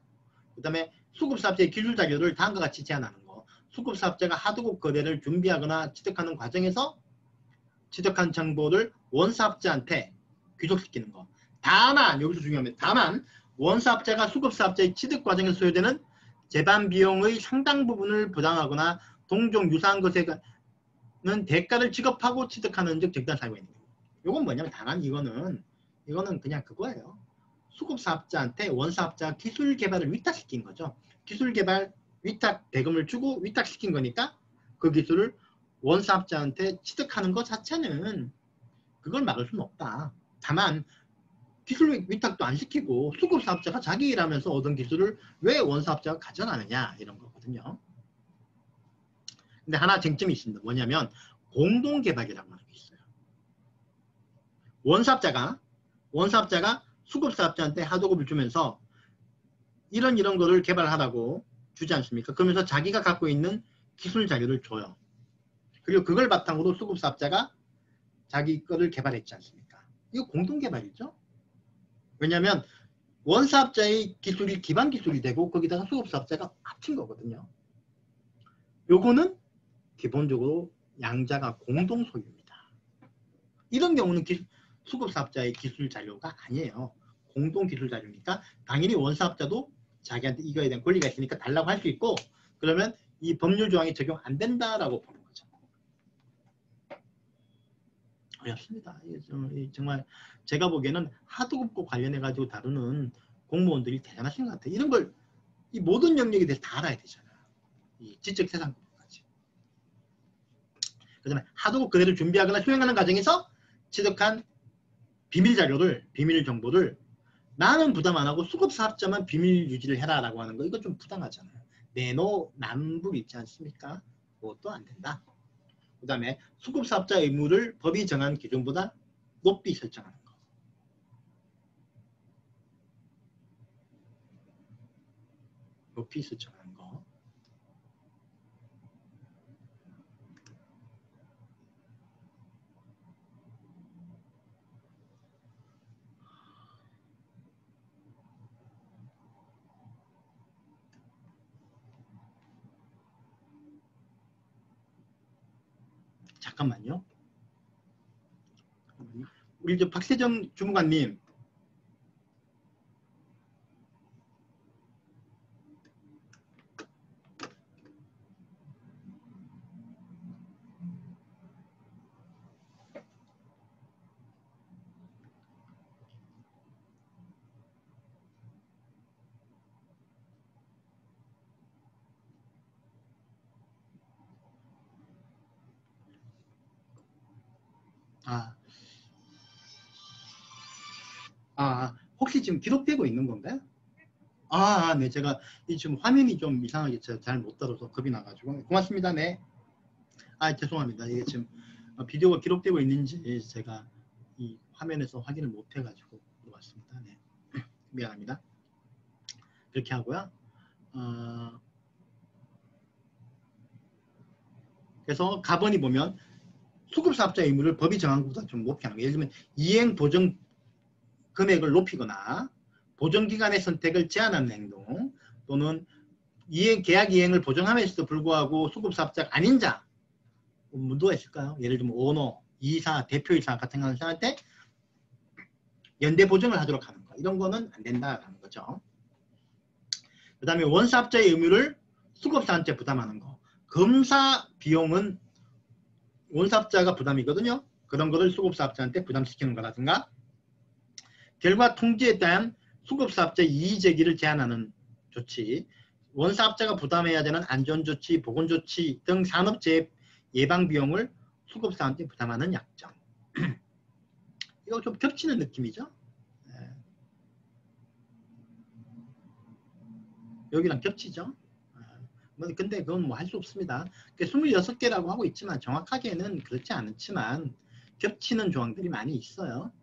그 다음에 수급사업자의 기술자료를 다음과 같이 제한하는 거. 수급사업자가 하도급 거래를 준비하거나 취득하는 과정에서 취득한 정보를 원사업자한테 귀속시키는 거. 다만 여기서 중요합니다. 다만 원사업자가 수급사업자의 취득 과정에서 소요되는 재반 비용의 상당 부분을 부담하거나 동종 유사한 것에는 대가를 지급하고 취득하는 즉 적단 사유가 있는 거예요. 이건 뭐냐면 다만 이거는 그냥 그거예요. 수급사업자한테 원사업자가 기술 개발을 위탁시킨 거죠. 기술 개발 위탁 대금을 주고 위탁시킨 거니까 그 기술을 원사업자한테 취득하는 것 자체는 그걸 막을 수는 없다. 다만 기술 위탁도 안 시키고 수급사업자가 자기 일하면서 얻은 기술을 왜 원사업자가 가져가느냐 이런 거거든요. 근데 하나 쟁점이 있습니다. 뭐냐면 공동개발이라고 하는 게 있어요. 원사업자가 수급사업자한테 하도급을 주면서 이런 거를 개발하라고 주지 않습니까? 그러면서 자기가 갖고 있는 기술 자료를 줘요. 그리고 그걸 바탕으로 수급사업자가 자기 거를 개발했지 않습니까? 이거 공동개발이죠. 왜냐하면 원사업자의 기술이 기반 기술이 되고 거기다가 수급사업자가 합친 거거든요. 요거는 기본적으로 양자가 공동 소유입니다. 이런 경우는 수급사업자의 기술 자료가 아니에요. 공동 기술 자료니까 당연히 원사업자도 자기한테 이거에 대한 권리가 있으니까 달라고 할 수 있고 그러면 이 법률 조항이 적용 안 된다라고 보는 거죠. 어렵습니다. 정말 제가 보기에는 하도급과 관련해 가지고 다루는 공무원들이 대단하신 것 같아요. 이런 걸 이 모든 영역에 대해서 다 알아야 되잖아요. 이 지적재산권까지. 그다음에 하도급 그대로 준비하거나 수행하는 과정에서 취득한 비밀 자료를 비밀 정보를 나는 부담 안 하고 수급사업자만 비밀 유지를 해라라고 하는 거 이거 좀 부당하잖아요. 내노남불 있지 않습니까? 그것도 안 된다. 그 다음에 수급사업자 의무를 법이 정한 기준보다 높이 설정하는 거. 높이 설정하는 거. 잠깐만요. 우리 저 박세정 주무관님. 혹시 지금 기록되고 있는 건가요? 네. 제가 지금 화면이 좀 이상하게 잘 못 들어서 겁이 나가지고. 고맙습니다. 네. 죄송합니다. 이게 지금 비디오가 기록되고 있는지 제가 이 화면에서 확인을 못 해가지고 물어봤습니다. 네. 미안합니다. 그렇게 하고요. 그래서 가번이 보면 수급사업자 의무를 법이 정한 것보다 좀 높게 하는 거예요. 예를 들면 이행 보정 금액을 높이거나 보정기간의 선택을 제한하는 행동 또는 계약 이행을 보정함에도 불구하고 수급사업자가 아닌 자 누가 있을까요? 예를 들면 오너, 이사, 대표이사 같은 사람한테 연대 보정을 하도록 하는 거 이런 거는 안 된다라는 거죠. 그 다음에 원사업자의 의무를 수급사한테 부담하는 거 검사 비용은 원사업자가 부담이거든요. 그런 거를 수급사업자한테 부담시키는 거라든가 결과 통지에 따른 수급사업자 이의제기를 제한하는 조치, 원사업자가 부담해야 되는 안전조치, 보건조치 등 산업재해 예방비용을 수급사한테 부담하는 약정. 이거 좀 겹치는 느낌이죠. 여기랑 겹치죠. 근데 그건 뭐 할 수 없습니다. 26개라고 하고 있지만 정확하게는 그렇지 않지만 겹치는 조항들이 많이 있어요.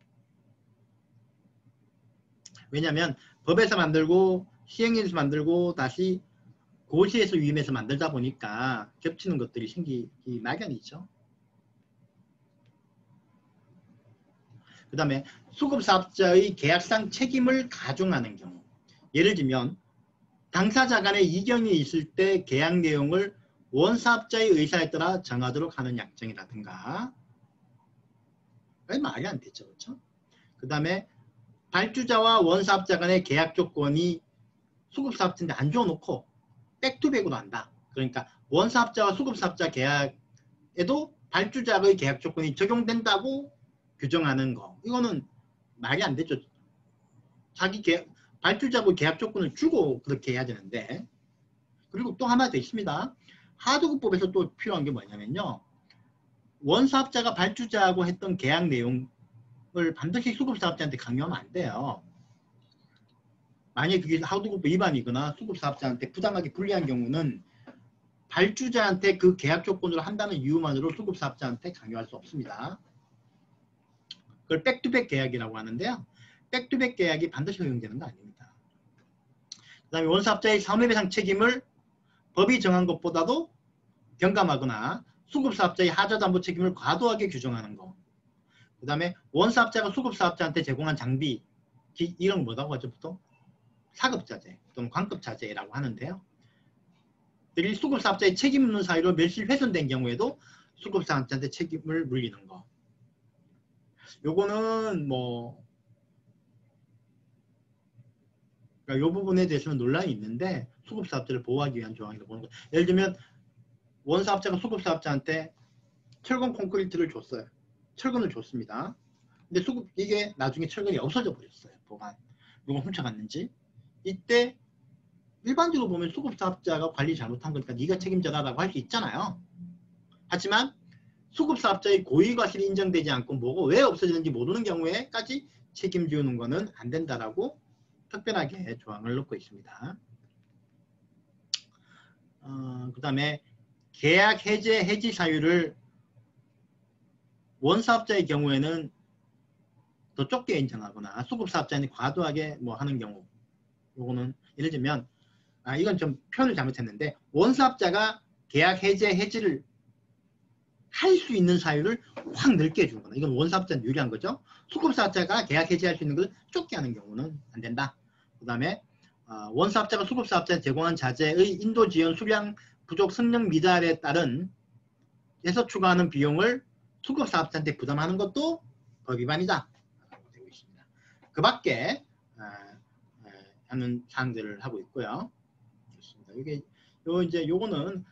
왜냐하면 법에서 만들고 시행령에서 만들고 다시 고시에서 위임해서 만들다 보니까 겹치는 것들이 생기기 마련이죠. 그 다음에 수급사업자의 계약상 책임을 가중하는 경우, 예를 들면 당사자 간의 이견이 있을 때 계약 내용을 원사업자의 의사에 따라 정하도록 하는 약정이라든가, 말이 안 되죠. 그렇죠? 그 다음에 발주자와 원사업자 간의 계약 조건이 수급사업자인데 안 줘놓고 백투백으로 한다. 그러니까 원사업자와 수급사업자 계약에도 발주자의 계약 조건이 적용된다고 규정하는 거. 이거는 말이 안 되죠. 자기 발주자의 계약 조건을 주고 그렇게 해야 되는데. 그리고 또 하나 더 있습니다. 하도급법에서 또 필요한 게 뭐냐면요. 원사업자가 발주자하고 했던 계약 내용을 반드시 수급사업자한테 강요하면 안 돼요. 만약에 그게 하도급법 위반이거나 수급사업자한테 부당하게 불리한 경우는 발주자한테 그 계약 조건으로 한다는 이유만으로 수급사업자한테 강요할 수 없습니다. 그걸 백투백 계약이라고 하는데요. 백투백 계약이 반드시 허용되는 거 아닙니다. 그 다음에 원사업자의 손해배상 책임을 법이 정한 것보다도 경감하거나 수급사업자의 하자담보 책임을 과도하게 규정하는 거. 그 다음에 원사업자가 수급사업자한테 제공한 장비, 이런 뭐라고 하죠 보통? 사급자재 또는 광급자재라고 하는데요. 이 수급사업자의 책임 없는 사유로 멸실훼손된 경우에도 수급사업자한테 책임을 물리는 거. 요거는 뭐 그러니까 요 부분에 대해서는 논란이 있는데 수급사업자를 보호하기 위한 조항이라고 보는 거예요. 예를 들면 원사업자가 수급사업자한테 철근 콘크리트를 줬어요. 철근을 줬습니다. 근데 이게 나중에 철근이 없어져 버렸어요. 보관. 누가 훔쳐갔는지. 이때 일반적으로 보면 수급사업자가 관리 잘못한 거니까 네가 책임져라라고 할 수 있잖아요. 하지만 수급사업자의 고의과실이 인정되지 않고 뭐고 왜 없어지는지 모르는 경우에까지 책임지우는 거는 안 된다라고 특별하게 조항을 넣고 있습니다. 그 다음에 계약 해제 해지 사유를 원사업자의 경우에는 더 좁게 인정하거나 수급사업자는 과도하게 뭐 하는 경우, 요거는 예를 들면 이건 좀 표현을 잘못했는데 원사업자가 계약 해제 해지를 할 수 있는 사유를 확 넓게 해주는 거다. 이건 원사업자는 유리한 거죠. 수급사업자가 계약 해지할 수 있는 걸 좁게 하는 경우는 안 된다. 그 다음에 원사업자가 수급사업자에 제공한 자재의 인도 지연 수량 부족 성능 미달에 따른 에서 추가하는 비용을 수급사업자한테 부담하는 것도 법 위반이다. 라고 되고 있습니다. 그 밖에 하는 사항들을 하고 있고요. 좋습니다. 요거는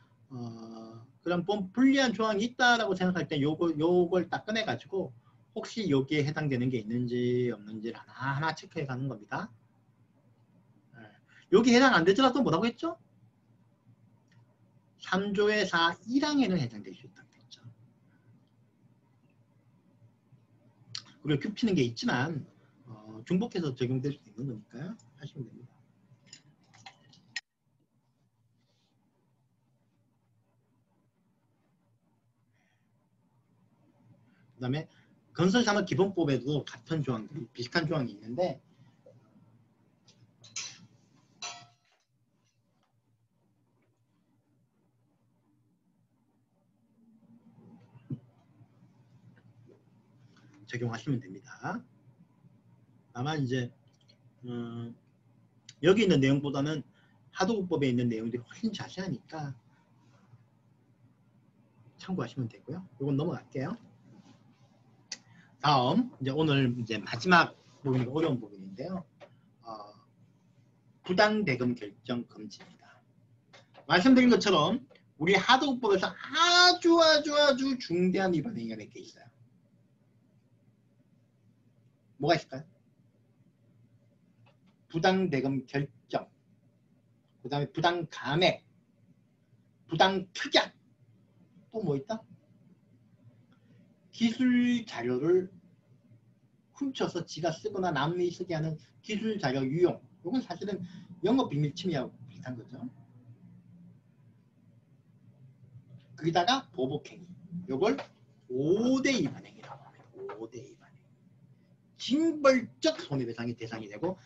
그런 불리한 조항이 있다라고 생각할 때 요걸 딱 꺼내가지고 혹시 여기에 해당되는 게 있는지 없는지를 하나하나 체크해 가는 겁니다. 여기 해당 안 되더라도 뭐라고 했죠? 3조의 4 1항에는 해당될 수 있다고 했죠. 그리고 겹치는 게 있지만 중복해서 적용될 수 있는 거니까요. 하시면 됩니다. 그 다음에 건설산업기본법에도 같은 조항들이 비슷한 조항이 있는데 적용하시면 됩니다. 다만 이제 여기 있는 내용보다는 하도급법에 있는 내용들이 훨씬 자세하니까 참고하시면 되고요. 이건 넘어갈게요. 다음 이제 오늘 이제 마지막 부분이 어려운 부분인데요. 부당대금 결정 금지입니다. 말씀드린 것처럼 우리 하도급법에서 아주 중대한 위반 행위가 몇 개 있어요. 뭐가 있을까요? 부당대금 결정, 그 다음에 부당감액, 부당특약, 또 뭐 있다? 기술 자료를 훔쳐서 지가 쓰거나 남이 쓰게 하는 기술 자료 유용. 이건 사실은 영업 비밀 침해하고 비슷한 거죠. 거기다가 보복행위. 이걸 5대 위반행위라고 합니다. 5대 위반행위. 징벌적 손해배상이 대상이 되고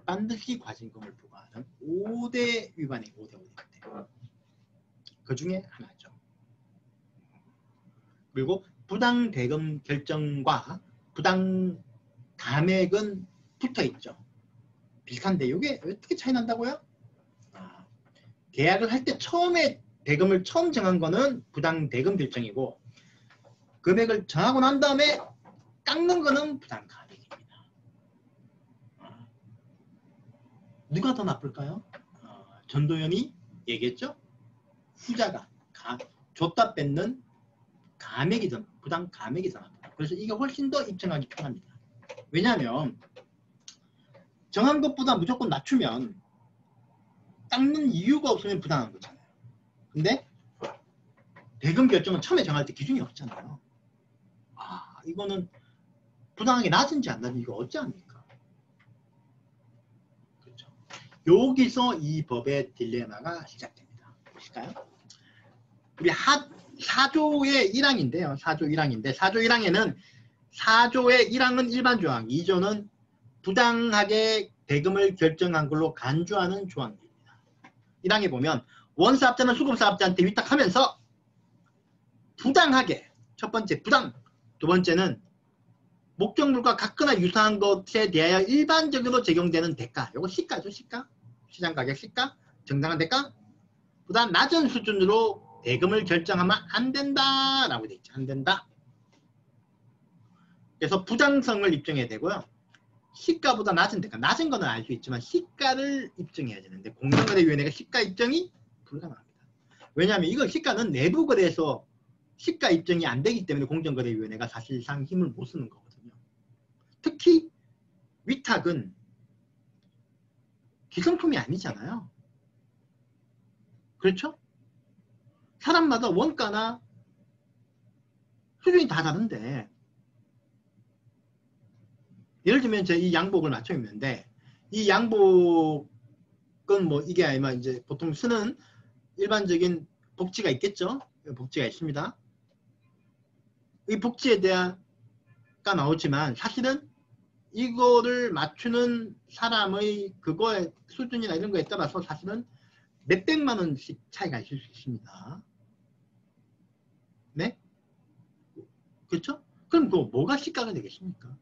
반드시 과징금을 부과하는 5대 위반행위. 5대. 그 중에 하나죠. 그리고 부당대금 결정과 부당감액은 붙어있죠. 비슷한데 이게 어떻게 차이 난다고요? 계약을 할 때 처음에 대금을 처음 정한 거는 부당대금 결정이고 금액을 정하고 난 다음에 깎는 거는 부당감액입니다. 누가 더 나쁠까요? 전도연이 얘기했죠? 후자가 줬다 뺏는 감액이 더 부당감액이 더 나쁘다. 그래서 이게 훨씬 더 입증하기 편합니다. 왜냐하면 정한 것보다 무조건 낮추면 깎는 이유가 없으면 부당한 거잖아요. 근데 대금 결정은 처음에 정할 때 기준이 없잖아요. 이거는 부당하게 낮은지 안 낮은지 이거 어찌합니까? 그렇죠. 여기서 이 법의 딜레마가 시작됩니다. 보실까요? 우리 4조의 1항인데요. 4조 1항인데 4조 1항에는 4조의 1항은 일반 조항, 2조는 부당하게 대금을 결정한 걸로 간주하는 조항입니다. 1항에 보면 원사업자는 수급사업자한테 위탁하면서 부당하게, 첫 번째 부당, 두 번째는 목적물과 같거나 유사한 것에 대하여 일반적으로 적용되는 대가, 이거 시가죠. 시가, 시장가격 시가, 정당한 대가 보다 낮은 수준으로 대금을 결정하면 안 된다라고 되어 있죠. 안 된다. 그래서 부당성을 입증해야 되고요. 시가보다 낮은 대가, 낮은 거는 알 수 있지만 시가를 입증해야 되는데 공정거래위원회가 시가 입증이 불가능합니다. 왜냐하면 이거 시가는 내부 거래에서 시가 입증이 안 되기 때문에 공정거래위원회가 사실상 힘을 못 쓰는 거거든요. 특히 위탁은 기성품이 아니잖아요. 그렇죠? 사람마다 원가나 수준이 다 다른데 예를 들면 이 양복을 맞춰 입는데 이 양복은 뭐 이게 아니면 이제 보통 쓰는 일반적인 복지가 있겠죠. 복지가 있습니다. 이 복지에 대한 가 나오지만 사실은 이거를 맞추는 사람의 그거의 수준이나 이런 거에 따라서 사실은 몇백만 원씩 차이가 있을 수 있습니다. 네? 그렇죠? 그럼 또 뭐가 시가가 되겠습니까?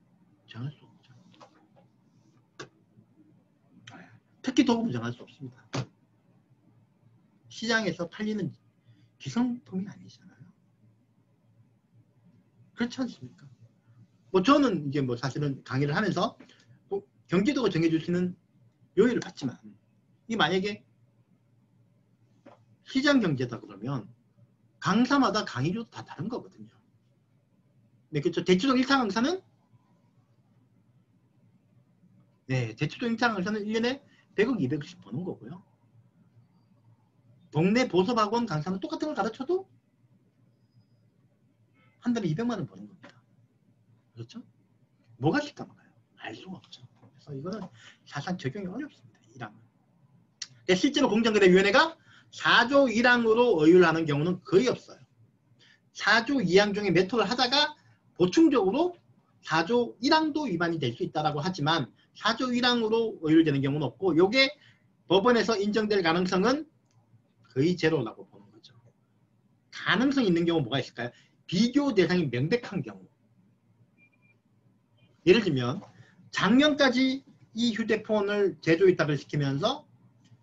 정할 수 없죠. 특히 도금은 정할 수 없습니다. 시장에서 팔리는 기성품이 아니잖아요. 그렇지 않습니까? 뭐 저는 이제 뭐 사실은 강의를 하면서 뭐 경기도가 정해주시는 요일을 받지만 이 만약에 시장 경제다 그러면 강사마다 강의료도 다 다른 거거든요. 네, 그렇죠. 대치동 1차 강사는 대치동 1차 강사는 1년에 100억, 200억씩 버는 거고요. 동네 보섭학원 강사는 똑같은 걸 가르쳐도 한 달에 200만 원 버는 겁니다. 그렇죠? 뭐가 시가인가요? 알 수가 없죠. 그래서 이거는 사실상 적용이 어렵습니다. 1항은. 실제로 공정거래위원회가 4조 1항으로 의율하는 경우는 거의 없어요. 4조 2항 중에 몇 호를 하다가 보충적으로 4조 1항도 위반이 될 수 있다고 하지만 4조 1항으로 의율되는 경우는 없고 이게 법원에서 인정될 가능성은 거의 제로라고 보는 거죠. 가능성이 있는 경우 뭐가 있을까요? 비교 대상이 명백한 경우. 예를 들면 작년까지 이 휴대폰을 제조 위탁을 시키면서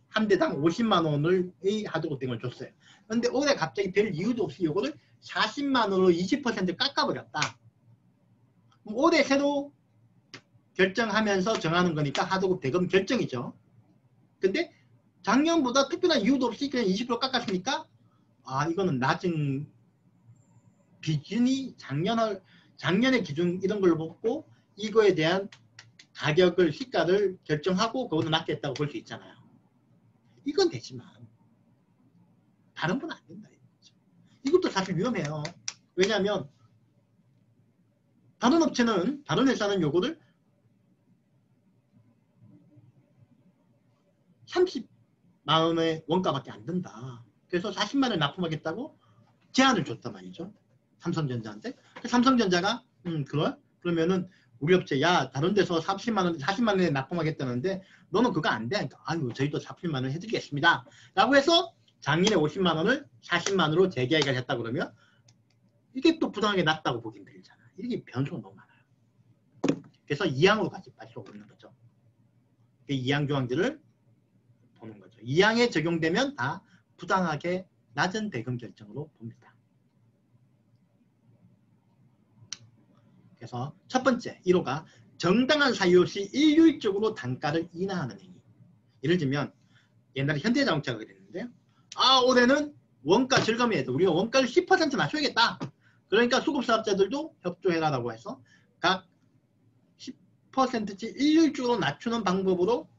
한 대당 50만 원을 하드급 등을 줬어요. 그런데 올해 갑자기 별 이유도 없이 이거를 40만 원으로 20% 깎아버렸다. 올해 새로 결정하면서 정하는 거니까 하드급 대금 결정이죠. 근데 작년보다 특별한 이유도 없이 그냥 20% 깎았으니까 이거는 낮은 기준이 작년의 기준 이런 걸로 보고 이거에 대한 가격을 시가를 결정하고 그거는 맞겠다고 볼 수 있잖아요. 이건 되지만 다른 건 안 된다. 이것도 사실 위험해요. 왜냐하면 다른 업체는 다른 회사는 요거를 30만 원의 원가밖에 안 든다. 그래서 40만 원에 납품하겠다고 제안을 줬단 말이죠. 삼성전자한테. 삼성전자가 그래? 그러면은 우리 업체 야 다른 데서 40만 원에 납품하겠다는데 너는 그거 안 돼. 그러니까, 아유 저희도 40만 원 해드리겠습니다. 라고 해서 작년에 50만 원을 40만으로 재계약을 했다 그러면 이게 또 부당하게 낮다고 보기 힘들잖아. 이게 변수가 너무 많아요. 그래서 이항으로 같이 빠질 수 없는 거죠. 이항 조항들을 보는 거죠. 이항에 적용되면 다 부당하게 낮은 대금 결정으로 봅니다. 그래서 첫 번째 1호가 정당한 사유 없이 일률적으로 단가를 인하하는 행위. 예를 들면 옛날에 현대자동차가 그랬는데요. 아 올해는 원가 절감해야 우리가 원가를 10% 낮춰야겠다. 그러니까 수급사업자들도 협조해라라고 해서 각 10%씩 일률적으로 낮추는 방법으로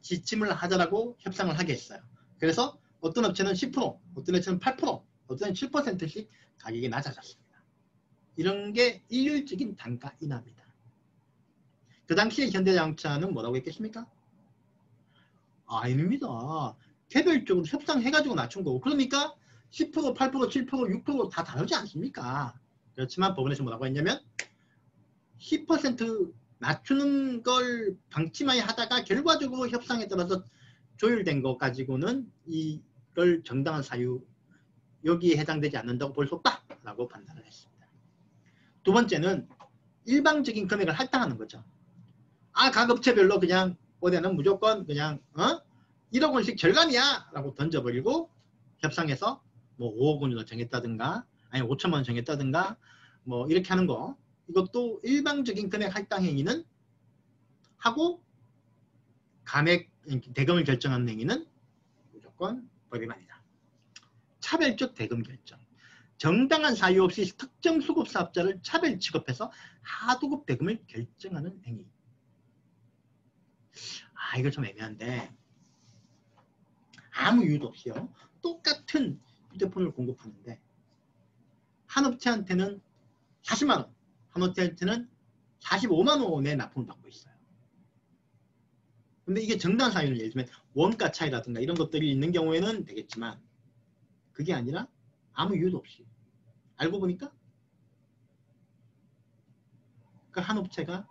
지침을 하자라고 협상을 하게 했어요. 그래서 어떤 업체는 10%, 어떤 업체는 8%, 어떤 7%씩 가격이 낮아졌습니다. 이런 게 일률적인 단가 인하입니다. 그 당시에 현대자동차는 뭐라고 했겠습니까? 아닙니다. 개별적으로 협상해가지고 낮춘 거고 그러니까 10%, 8%, 7%, 6%다 다르지 않습니까? 그렇지만 법원에서 뭐라고 했냐면 10% 낮추는 걸 방치만이 하다가 결과적으로 협상에 따라서 조율된 것 가지고는 이걸 정당한 사유 여기에 해당되지 않는다고 볼 수 없다라고 판단을 했습니다. 두 번째는 일방적인 금액을 할당하는 거죠. 아 각 업체별로 그냥 올해는 무조건 그냥 1억 원씩 절감이야 라고 던져버리고 협상해서 뭐 5억 원으로 정했다든가 아니 5천만 원 정했다든가 뭐 이렇게 하는 거 이것도 일방적인 금액 할당 행위는 하고 감액 대금을 결정하는 행위는 무조건 법위반이다. 차별적 대금 결정. 정당한 사유 없이 특정 수급사업자를 차별 취급해서 하도급 대금을 결정하는 행위. 아 이거 좀 애매한데 아무 이유도 없이요. 똑같은 휴대폰을 공급하는데 한 업체한테는 40만 원, 한 업체한테는 45만 원에 납품을 받고 있어요. 근데 이게 정당한 사유는 예를 들면 원가 차이라든가 이런 것들이 있는 경우에는 되겠지만 그게 아니라 아무 이유도 없이 알고 보니까 그 한 업체가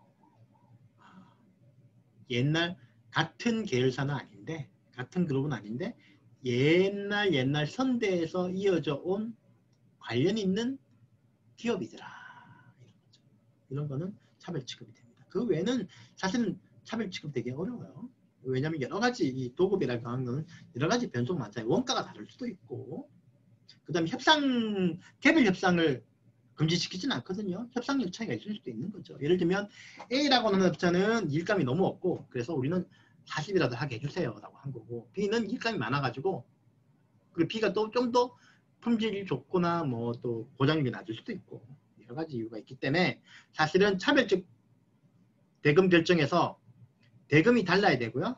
옛날 같은 계열사는 아닌데 같은 그룹은 아닌데 옛날 선대에서 이어져 온 관련 있는 기업이더라. 이런 거는 차별 취급이 됩니다. 그 외에는 사실은 차별 취급 되게 어려워요. 왜냐하면 여러 가지 이 도급이라고 하는 건 여러 가지 변수가 많잖아요. 원가가 다를 수도 있고 그 다음에 개별 협상을 금지시키지는 않거든요. 협상력 차이가 있을 수도 있는 거죠. 예를 들면 A라고 하는 업자는 일감이 너무 없고 그래서 우리는 40이라도 하게 해주세요 라고 한 거고 B는 일감이 많아가지고 그리고 B가 또 좀 더 품질이 좋거나 뭐 또 보장력이 낮을 수도 있고 여러 가지 이유가 있기 때문에 사실은 차별적 대금 결정에서 대금이 달라야 되고요.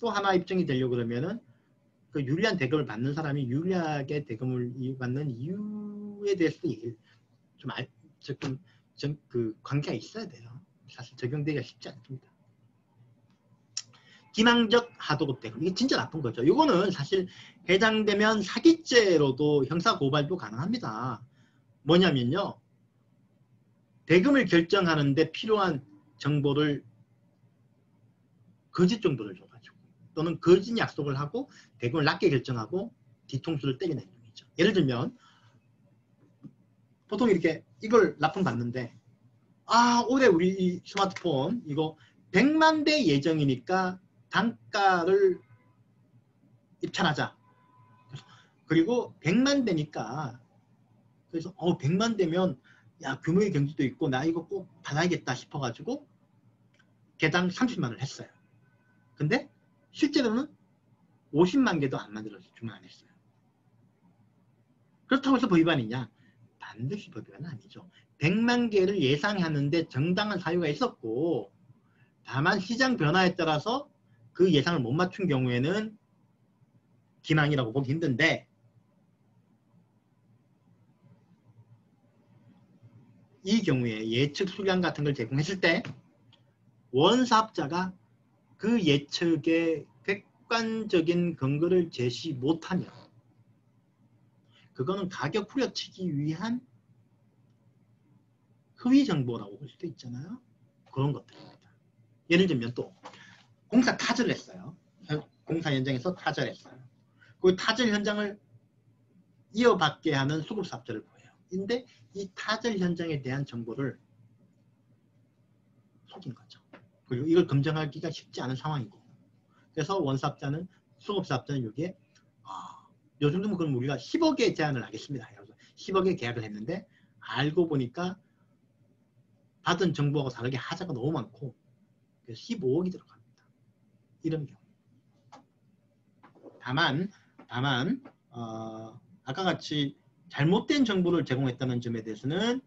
또 하나 입증이 되려고 그러면은 그 유리한 대금을 받는 사람이 유리하게 대금을 받는 이유에 대해서 조금 그 관계가 있어야 돼요. 사실 적용되기가 쉽지 않습니다. 기망적 하도급 대금 이게 진짜 나쁜 거죠. 이거는 사실 해당되면 사기죄로도 형사 고발도 가능합니다. 뭐냐면요. 대금을 결정하는데 필요한 정보를 거짓 정보를 줘가지고 또는 거짓 약속을 하고 대금을 낮게 결정하고 뒤통수를 때려내는 놈이죠. 예를 들면 보통 이렇게 이걸 납품받는데 아 올해 우리 이 스마트폰 이거 100만 대 예정이니까 단가를 입찰하자. 그리고 100만 대니까 그래서 100만 대면 야 규모의 경지도 있고 나 이거 꼭 받아야겠다 싶어가지고 개당 30만 원을 했어요. 근데 실제로는 50만 개도 안 만들어서 주문 안 했어요. 그렇다고 해서 법위반이냐? 반드시 법위반은 아니죠. 100만 개를 예상하는데 정당한 사유가 있었고 다만 시장 변화에 따라서 그 예상을 못 맞춘 경우에는 기망이라고 보기 힘든데 이 경우에 예측 수량 같은 걸 제공했을 때 원사업자가 그 예측에 객관적인 근거를 제시 못하면 그거는 가격 후려치기 위한 허위 정보라고 볼 수도 있잖아요. 그런 것들입니다. 예를 들면 또 공사 타설을 했어요. 공사 현장에서 타설을 했어요. 그 타설 현장을 이어받게 하는 수급사업자를 보여요. 근데 이 타설 현장에 대한 정보를 속인 거죠. 그리고 이걸 검증하기가 쉽지 않은 상황이고 그래서 원사업자는 수급사업자는 여기에 요 정도면 그럼 우리가 10억에 제한을 하겠습니다. 그래서 10억에 계약을 했는데 알고 보니까 받은 정보하고 다르게 하자가 너무 많고 그래서 15억이 들어갑니다. 이런 경우. 다만 아까 같이 잘못된 정보를 제공했다는 점에 대해서는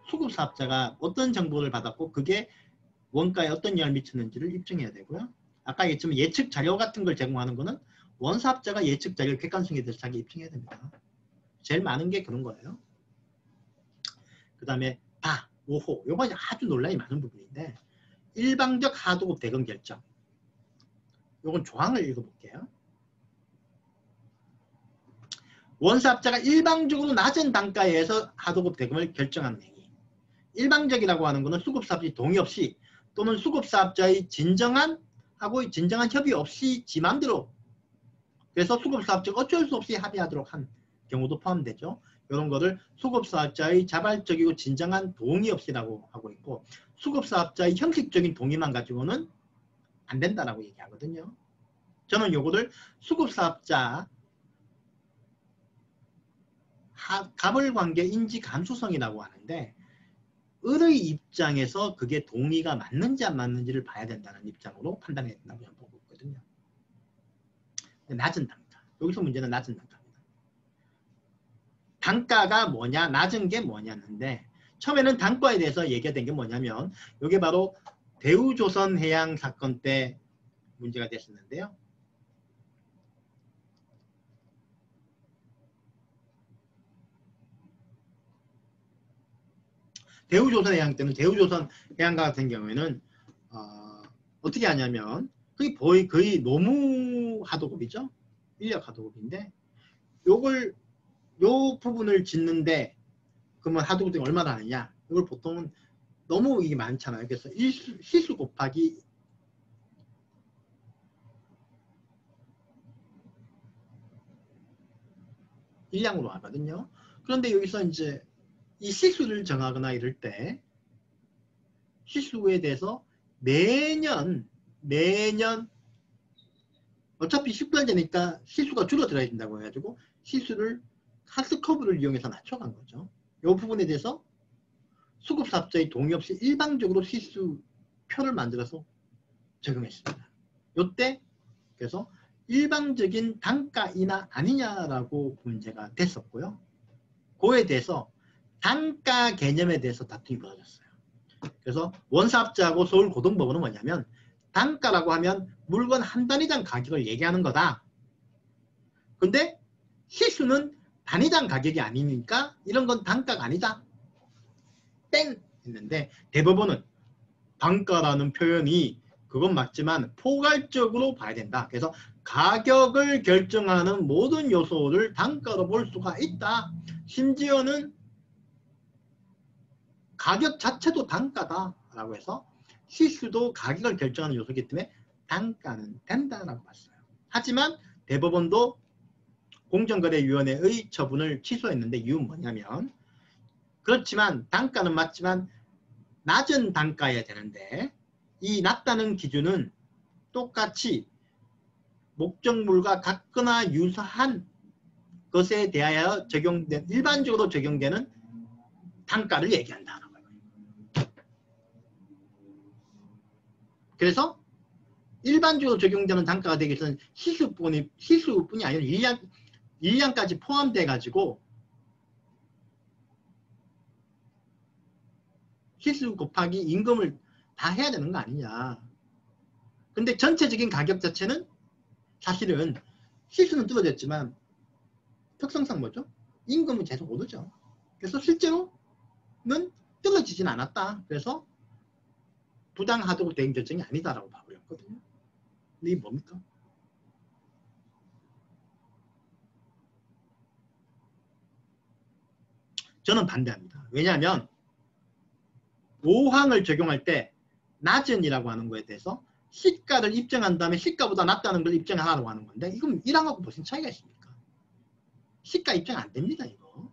수급사업자가 어떤 정보를 받았고 그게 원가에 어떤 영향을 미쳤는지를 입증해야 되고요. 아까 얘기했지만 예측 자료 같은 걸 제공하는 거는 원사업자가 예측 자료 객관성에 대해서 자기 입증해야 됩니다. 제일 많은 게 그런 거예요. 그 다음에 5호. 요거 아주 논란이 많은 부분인데 일방적 하도급 대금 결정. 요건 조항을 읽어볼게요. 원사업자가 일방적으로 낮은 단가에서 하도급 대금을 결정하는 행위. 일방적이라고 하는 것은 수급사업자의 동의 없이 또는 수급사업자의 진정한 협의 없이 지 맘대로 그래서 수급사업자가 어쩔 수 없이 합의하도록 한 경우도 포함되죠. 이런 거를 수급사업자의 자발적이고 진정한 동의 없이라고 하고 있고 수급사업자의 형식적인 동의만 가지고는 안 된다라고 얘기하거든요. 저는 요거를 수급사업자 가벌관계 인지 감수성이라고 하는데 을의 입장에서 그게 동의가 맞는지 안 맞는지를 봐야 된다는 입장으로 판단해야 된다고 저는 보고 있거든요. 낮은 단가. 여기서 문제는 낮은 단가입니다. 단가가 뭐냐, 낮은 게 뭐냐는데 처음에는 단가에 대해서 얘기가 된 게 뭐냐면 이게 바로 대우조선해양 사건 때 문제가 됐었는데요. 대우조선해양 때는 대우조선해양과 같은 경우에는 어떻게 하냐면 그게 거의 노무 하도급이죠. 인력 하도급인데 요 부분을 짓는데 그러면 하도급이 얼마나 하느냐? 이걸 보통은 너무 이게 많잖아요. 그래서 시수 곱하기 일량으로 하거든요. 그런데 여기서 이제 이 시수를 정하거나 이럴 때 시수에 대해서 매년 어차피 10달 되니까 시수가 줄어들어야 된다고 해가지고 시수를 학습 커브를 이용해서 낮춰간 거죠. 이 부분에 대해서 수급사업자의 동의 없이 일방적으로 시수표를 만들어서 적용했습니다. 이때 그래서 일방적인 단가 인하 아니냐라고 문제가 됐었고요. 그에 대해서 단가 개념에 대해서 다툼이 벌어졌어요. 그래서 원사업자하고 서울고등법원은 뭐냐면 단가라고 하면 물건 한 단위당 가격을 얘기하는 거다. 근데 시수는 단위당 가격이 아니니까 이런 건 단가가 아니다. 땡! 했는데 대법원은 단가라는 표현이 그건 맞지만 포괄적으로 봐야 된다. 그래서 가격을 결정하는 모든 요소를 단가로 볼 수가 있다. 심지어는 가격 자체도 단가다라고 해서 시수도 가격을 결정하는 요소이기 때문에 단가는 된다라고 봤어요. 하지만 대법원도 공정거래위원회의 처분을 취소했는데 이유는 뭐냐면 그렇지만 단가는 맞지만 낮은 단가여야 되는데 이 낮다는 기준은 똑같이 목적물과 같거나 유사한 것에 대하여 적용된 일반적으로 적용되는 단가를 얘기한다. 그래서 일반적으로 적용되는 단가가 되기 위해서는 시수뿐이 아니라 일량까지 포함돼 가지고 시수 곱하기 임금을 다 해야 되는 거 아니냐. 근데 전체적인 가격 자체는 사실은 실수는 뚫어졌지만 특성상 뭐죠? 임금은 계속 오르죠. 그래서 실제로는 떨어지진 않았다. 그래서 부당 하도급 대행 결정이 아니다라고 봐버렸거든요. 근데 이게 뭡니까? 저는 반대합니다. 왜냐하면 5항을 적용할 때 낮은이라고 하는 거에 대해서 시가를 입증한 다음에 시가보다 낮다는 걸 입증하라고 하는 건데 이건 1항하고 무슨 차이가 있습니까? 시가 입증 안 됩니다. 이거.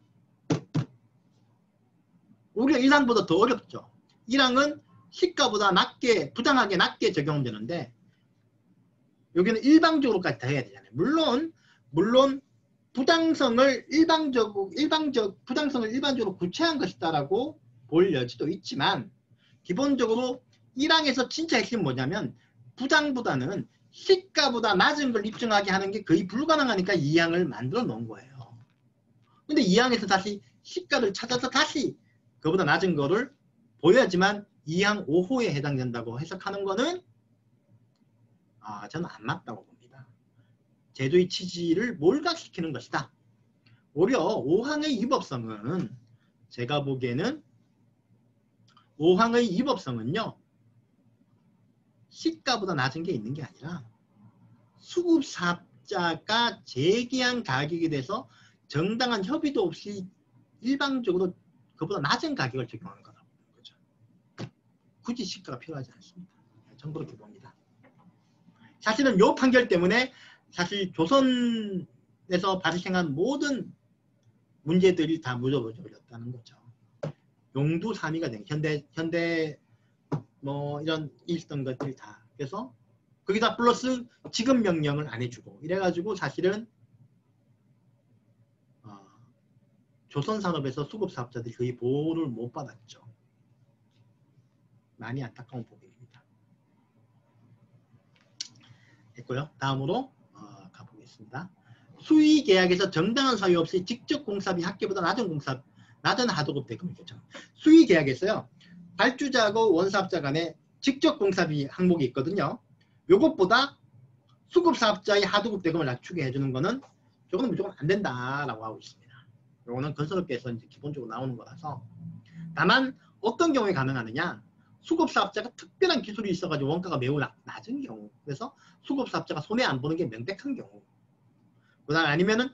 오히려 1항보다 더 어렵죠. 1항은 시가보다 낮게 부당하게 낮게 적용되는데 여기는 일방적으로까지 다 해야 되잖아요. 물론 부당성을 부당성을 일반적으로 구체한 것이다라고 볼 여지도 있지만 기본적으로 1항에서 진짜 핵심은 뭐냐면 부당보다는 시가보다 낮은 걸 입증하게 하는 게 거의 불가능하니까 2항을 만들어 놓은 거예요. 근데 2항에서 다시 시가를 찾아서 다시 그보다 낮은 거를 보여야지만 2항 5호에 해당된다고 해석하는 거는 저는 안 맞다고 봅니다. 제도의 취지를 몰각시키는 것이다. 오히려 5항의 위법성은 제가 보기에는 5항의 위법성은요. 시가보다 낮은 게 있는 게 아니라 수급사업자가 제기한 가격에 대해서 정당한 협의도 없이 일방적으로 그보다 낮은 가격을 적용하는 거라고 보는 거죠. 굳이 시가가 필요하지 않습니다. 저는 그렇게 봅니다. 사실은 이 판결 때문에 사실 조선에서 발생한 모든 문제들이 다 무너져버렸다는 거죠. 용두사미가 된 현대 뭐 이런 있었던 것들이 다. 그래서 거기다 플러스 지급 명령을 안 해주고 이래가지고 사실은 조선산업에서 수급사업자들이 거의 보호를 못 받았죠. 많이 안타까운 부분입니다. 됐고요. 다음으로 가보겠습니다. 수의계약에서 정당한 사유 없이 직접 공사비 합계보다 낮은 하도급 대금을 결정. 수의계약에서요. 발주자하고 원사업자 간에 직접 공사비 항목이 있거든요. 요것보다 수급사업자의 하도급 대금을 낮추게 해주는 거는 저거는 무조건 안 된다라고 하고 있습니다. 요거는 건설업계에서 이제 기본적으로 나오는 거라서. 다만 어떤 경우에 가능하느냐. 수급사업자가 특별한 기술이 있어가지고 원가가 매우 낮은 경우. 그래서 수급사업자가 손해 안 보는 게 명백한 경우. 그다음 아니면은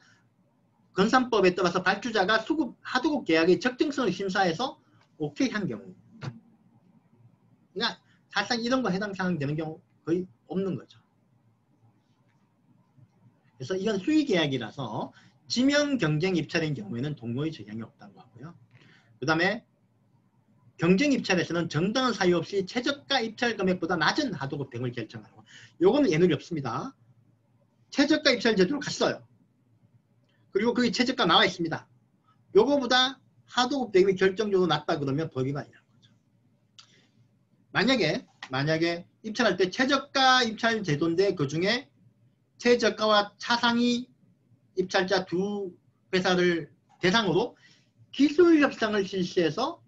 건산법에 따라서 발주자가 하도급 계약의 적정성을 심사해서 오케이 한 경우. 그러니까 사실상 이런 거 해당 사항 되는 경우 거의 없는 거죠. 그래서 이건 수의계약이라서 지명 경쟁 입찰인 경우에는 동료의 적용이 없다고 하고요. 그 다음에 경쟁 입찰에서는 정당한 사유 없이 최저가 입찰 금액보다 낮은 하도급 대금을 결정하는 거. 요거는 예능이 없습니다. 최저가 입찰 제도로 갔어요. 그리고 거기 최저가 나와 있습니다. 요거보다 하도급 대금이 결정적으로 낮다 그러면 법 위반이라는 거죠. 만약에 입찰할 때 최저가 입찰 제도인데 그중에 최저가와 차상위 입찰자 두 회사를 대상으로 기술 협상을 실시해서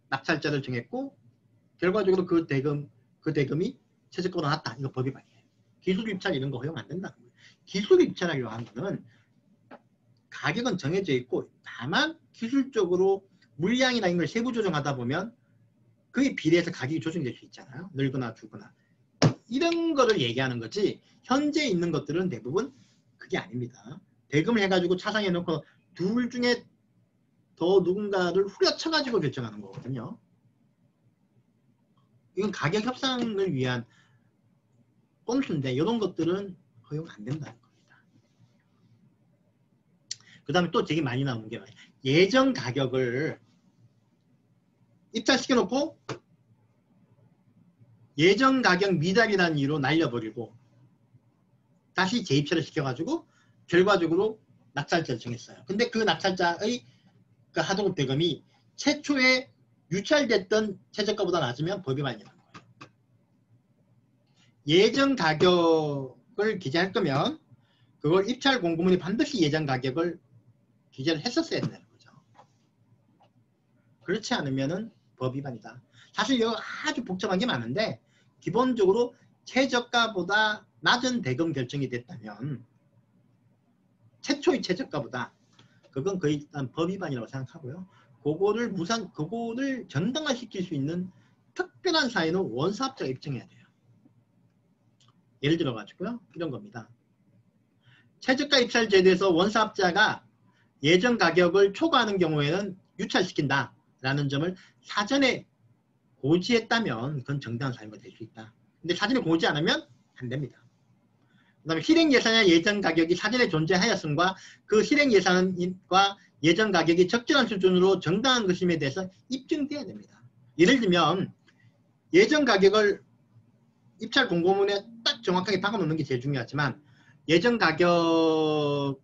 낙찰자를 정했고 결과적으로 그 대금이 최저가보다 낮다. 이거 법 위반이에요. 기술 입찰 이런 거 허용 안 된다는 거예요. 기술 입찰하려고 하는 거는 가격은 정해져 있고 다만 기술적으로 물량이나 이런 걸 세부 조정하다 보면 그에 비례해서 가격이 조정될 수 있잖아요. 늘거나 줄거나. 이런 거를 얘기하는 거지 현재 있는 것들은 대부분 그게 아닙니다. 대금을 해가지고 차상해 놓고 둘 중에 더 누군가를 후려쳐가지고 결정하는 거거든요. 이건 가격 협상을 위한 꼼수인데 이런 것들은 허용 안 된다는 겁니다. 그 다음에 또 되게 많이 나오는 게 예정 가격을 입찰시켜놓고 예정 가격 미달이라는 이유로 날려버리고 다시 재입찰을 시켜가지고 결과적으로 낙찰자를 정했어요. 근데 그 낙찰자의 그 하도급 대금이 최초에 유찰됐던 최저가보다 낮으면 법 위반이라는 거예요. 예정 가격을 기재할 거면 그걸 입찰 공고문이 반드시 예정 가격을 기재를 했었어야 된다는 거죠. 그렇지 않으면은 법 위반이다. 사실 이거 아주 복잡한 게 많은데 기본적으로 최저가보다 낮은 대금 결정이 됐다면 최초의 최저가보다 그건 거의 일단 법 위반이라고 생각하고요. 그거를 정당화시킬 수 있는 특별한 사유는 원사업자가 입증해야 돼요. 예를 들어 가지고요. 이런 겁니다. 최저가 입찰 제도에서 원사업자가 예전 가격을 초과하는 경우에는 유찰시킨다 라는 점을 사전에 고지했다면 그건 정당한 사유가 될 수 있다. 근데 사전에 고지 않으면 안 됩니다. 그 다음에 실행 예산이나 예전 가격이 사전에 존재하였음과 그 실행 예산과 예전 가격이 적절한 수준으로 정당한 것임에 대해서 입증돼야 됩니다. 예를 들면 예전 가격을 입찰 공고문에 딱 정확하게 박아놓는 게 제일 중요하지만 예전 가격에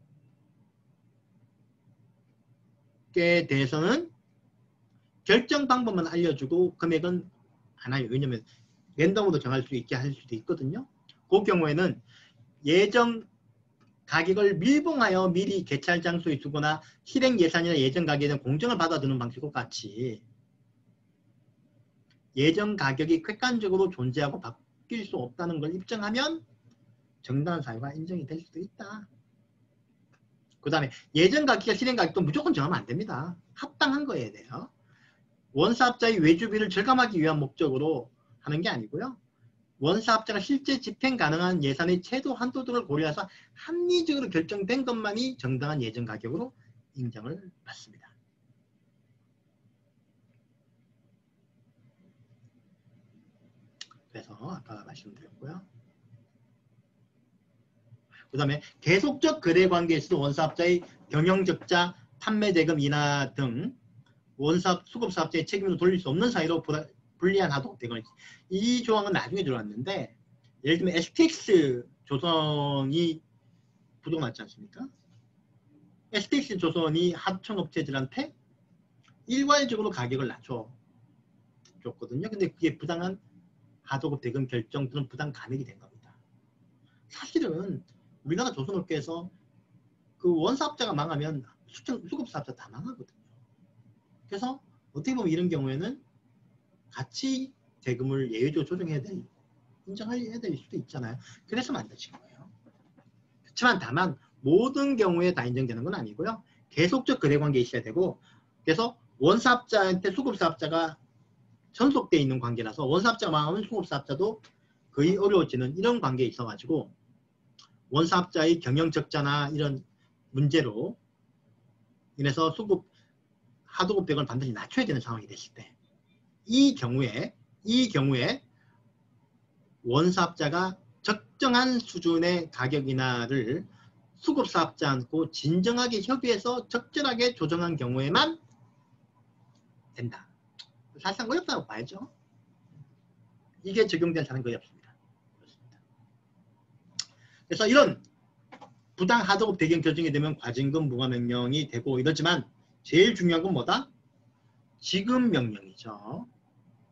대해서는 결정 방법만 알려주고 금액은 안 해요. 왜냐면 랜덤으로 정할 수 있게 할 수도 있거든요. 그 경우에는 예전 가격을 밀봉하여 미리 개찰 장소에 두거나 실행 예산이나 예전 가격에 대한 공정을 받아두는 방식과 같이 예전 가격이 객관적으로 존재하고 바뀔 수 없다는 걸 입증하면 정당한 사유가 인정이 될 수도 있다. 그 다음에 예전 가격과 실행 가격도 무조건 정하면 안 됩니다. 합당한 거여야 돼요. 원사업자의 외주비를 절감하기 위한 목적으로 하는 게 아니고요. 원사업자가 실제 집행 가능한 예산의 최소 한도 등을 고려해서 합리적으로 결정된 것만이 정당한 예전 가격으로 인정을 받습니다. 그래서 아까 말씀드렸고요. 그 다음에 계속적 거래 관계에서도 원사업자의 경영적자, 판매대금 인하 등 수급사업자의 책임으로 돌릴 수 없는 사유로 불리한 하도급 대금. 이 조항은 나중에 들어왔는데 예를 들면 STX 조선이 부도가 났지 않습니까? STX 조선이 하청업체들한테 일괄적으로 가격을 낮춰줬거든요. 근데 그게 부당한 하도급 대금 결정 또는 부당 감액이 된 겁니다. 사실은 우리나라 조선업계에서 그 원사업자가 망하면 수급사업자 다 망하거든요. 그래서 어떻게 보면 이런 경우에는 같이 대금을 예외적으로 조정해야 될, 인정해야 될 수도 있잖아요. 그래서 만드신 거예요. 그렇지만 다만 모든 경우에 다 인정되는 건 아니고요. 계속적 거래관계에 있어야 되고, 그래서 원사업자한테 수급사업자가 전속되어 있는 관계라서 원사업자가 망하면 수급사업자도 거의 어려워지는 이런 관계에 있어가지고 원사업자의 경영적자나 이런 문제로 인해서 하도급 대금을 반드시 낮춰야 되는 상황이 됐을 때 이 경우에 원사업자가 적정한 수준의 가격 인하를 수급사업자하고 진정하게 협의해서 적절하게 조정한 경우에만 된다. 사실상 어렵다고 봐야죠. 이게 적용된 사람은 거의 없습니다. 그렇습니다. 그래서 이런 부당 하도급 대금 결정이 되면 과징금 무과명령이 되고 이러지만 제일 중요한 건 뭐다? 지급 명령이죠.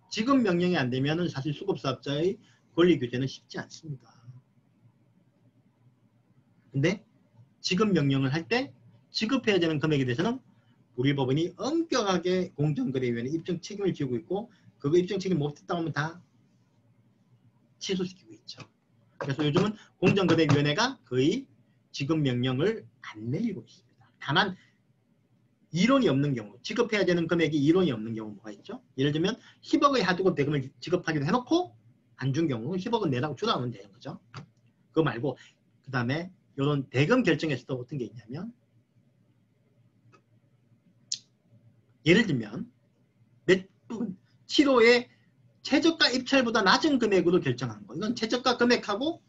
지급 명령이 안 되면 사실 수급사업자의 권리 규제는 쉽지 않습니다. 근데 지급 명령을 할 때 지급해야 되는 금액에 대해서는 우리 법원이 엄격하게 공정거래위원회 입증 책임을 지고 있고 그거 입증 책임 못했다고 하면 다 취소시키고 있죠. 그래서 요즘은 공정거래위원회가 거의 지급 명령을 안 내리고 있습니다. 다만 이론이 없는 경우, 지급해야 되는 금액이 이론이 없는 경우 뭐가 있죠? 예를 들면 10억의 하도급 대금을 지급하기로 해놓고 안 준 경우 10억은 내라고 주라 하면 되는 거죠. 그거 말고 그 다음에 이런 대금 결정에서도 어떤 게 있냐면 예를 들면 몇 부분 7호에 최저가 입찰보다 낮은 금액으로 결정하는 거. 이건 최저가 금액하고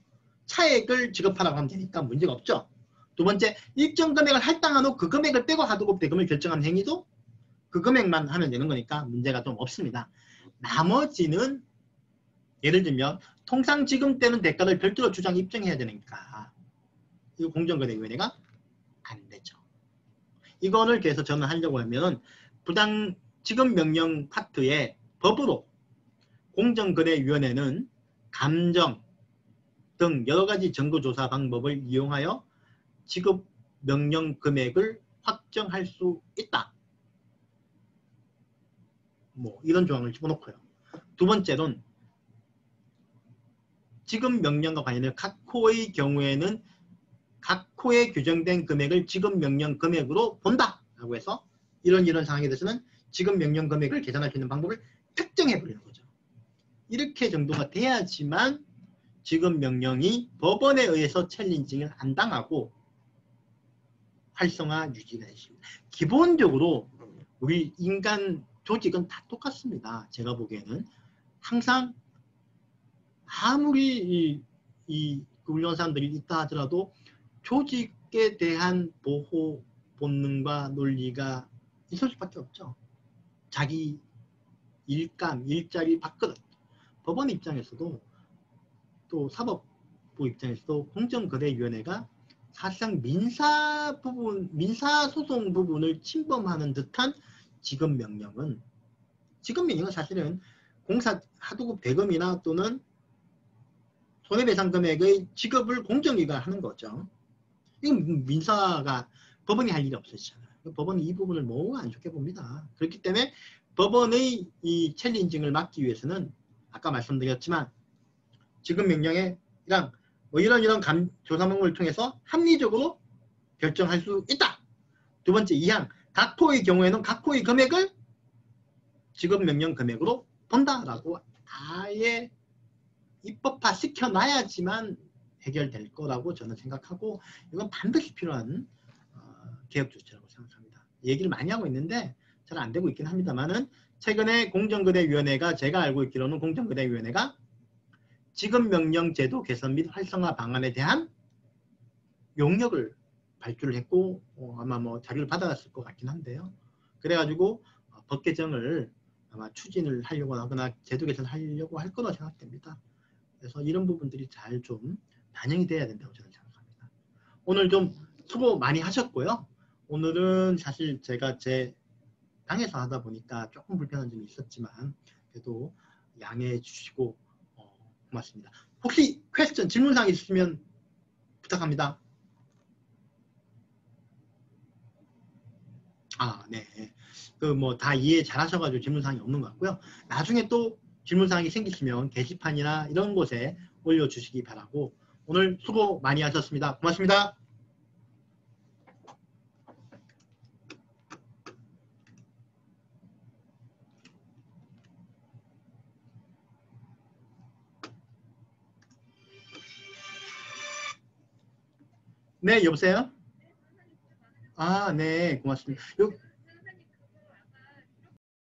차액을 지급하라고 하면 되니까 문제가 없죠. 두 번째, 일정 금액을 할당하고 그 금액을 빼고 하도급 대금을 결정한 행위도 그 금액만 하면 되는 거니까 문제가 좀 없습니다. 나머지는 예를 들면 통상 지금 때는 대가를 별도로 주장 입증해야 되니까 이거 공정거래위원회가 안 되죠. 이거를 그래서 저는 하려고 하면 부당 지급 명령 파트에 법으로 공정거래위원회는 감정 등 여러가지 증거조사 방법을 이용하여 지급 명령 금액을 확정할 수 있다. 뭐 이런 조항을 집어넣고요. 두 번째로는 지급 명령과 관련된 각 코의 경우에는 각 코에 규정된 금액을 지급 명령 금액으로 본다 라고 해서 이런 상황에 대해서는 지급 명령 금액을 계산할 수 있는 방법을 특정해 버리는 거죠. 이렇게 정도가 돼야지만 지급 명령이 법원에 의해서 챌린징을 안 당하고 활성화 유지가 되십니다. 기본적으로 우리 인간 조직은 다 똑같습니다. 제가 보기에는 항상 아무리 이 훌륭한 사람들이 있다 하더라도 조직에 대한 보호 본능과 논리가 있을 수밖에 없죠. 자기 일감, 일자리 밖으로 법원 입장에서도 또 사법부 입장에서도 공정거래위원회가 사실상 민사소송 부분을 침범하는 듯한 지급명령은 사실은 공사 하도급 대금이나 또는 손해배상 금액의 지급을 공정위가 하는 거죠. 이건 민사가 법원이 할 일이 없으시잖아요. 법원은 이 부분을 너무 안 좋게 봅니다. 그렇기 때문에 법원의 이 챌린징을 막기 위해서는 아까 말씀드렸지만 지급명령이랑 뭐 이런 조사 방법을 통해서 합리적으로 결정할 수 있다. 두 번째 2항 각 코의 경우에는 각 코의 금액을 지급명령 금액으로 본다라고 아예 입법화 시켜놔야지만 해결될 거라고 저는 생각하고 이건 반드시 필요한 개혁 조치라고 생각합니다. 얘기를 많이 하고 있는데 잘 안 되고 있긴 합니다만은 최근에 공정거래위원회가 제가 알고 있기로는 공정거래위원회가 지급명령 제도 개선 및 활성화 방안에 대한 용역을 발주를 했고 아마 뭐 자료를 받아갔을 것 같긴 한데요. 그래가지고 법 개정을 아마 추진을 하려고 하거나 제도 개선하려고 할 거로 생각됩니다. 그래서 이런 부분들이 잘 좀 반영이 돼야 된다고 저는 생각합니다. 오늘 좀 수고 많이 하셨고요. 오늘은 사실 제가 제 방에서 하다 보니까 조금 불편한 점이 있었지만 그래도 양해해 주시고 고맙습니다. 혹시 퀘스천 질문사항 있으시면 부탁합니다. 네. 그 뭐 다 이해 잘 하셔가지고 질문사항이 없는 것 같고요. 나중에 또 질문사항이 생기시면 게시판이나 이런 곳에 올려주시기 바라고 오늘 수고 많이 하셨습니다. 고맙습니다. 네, 여보세요? 네, 고맙습니다.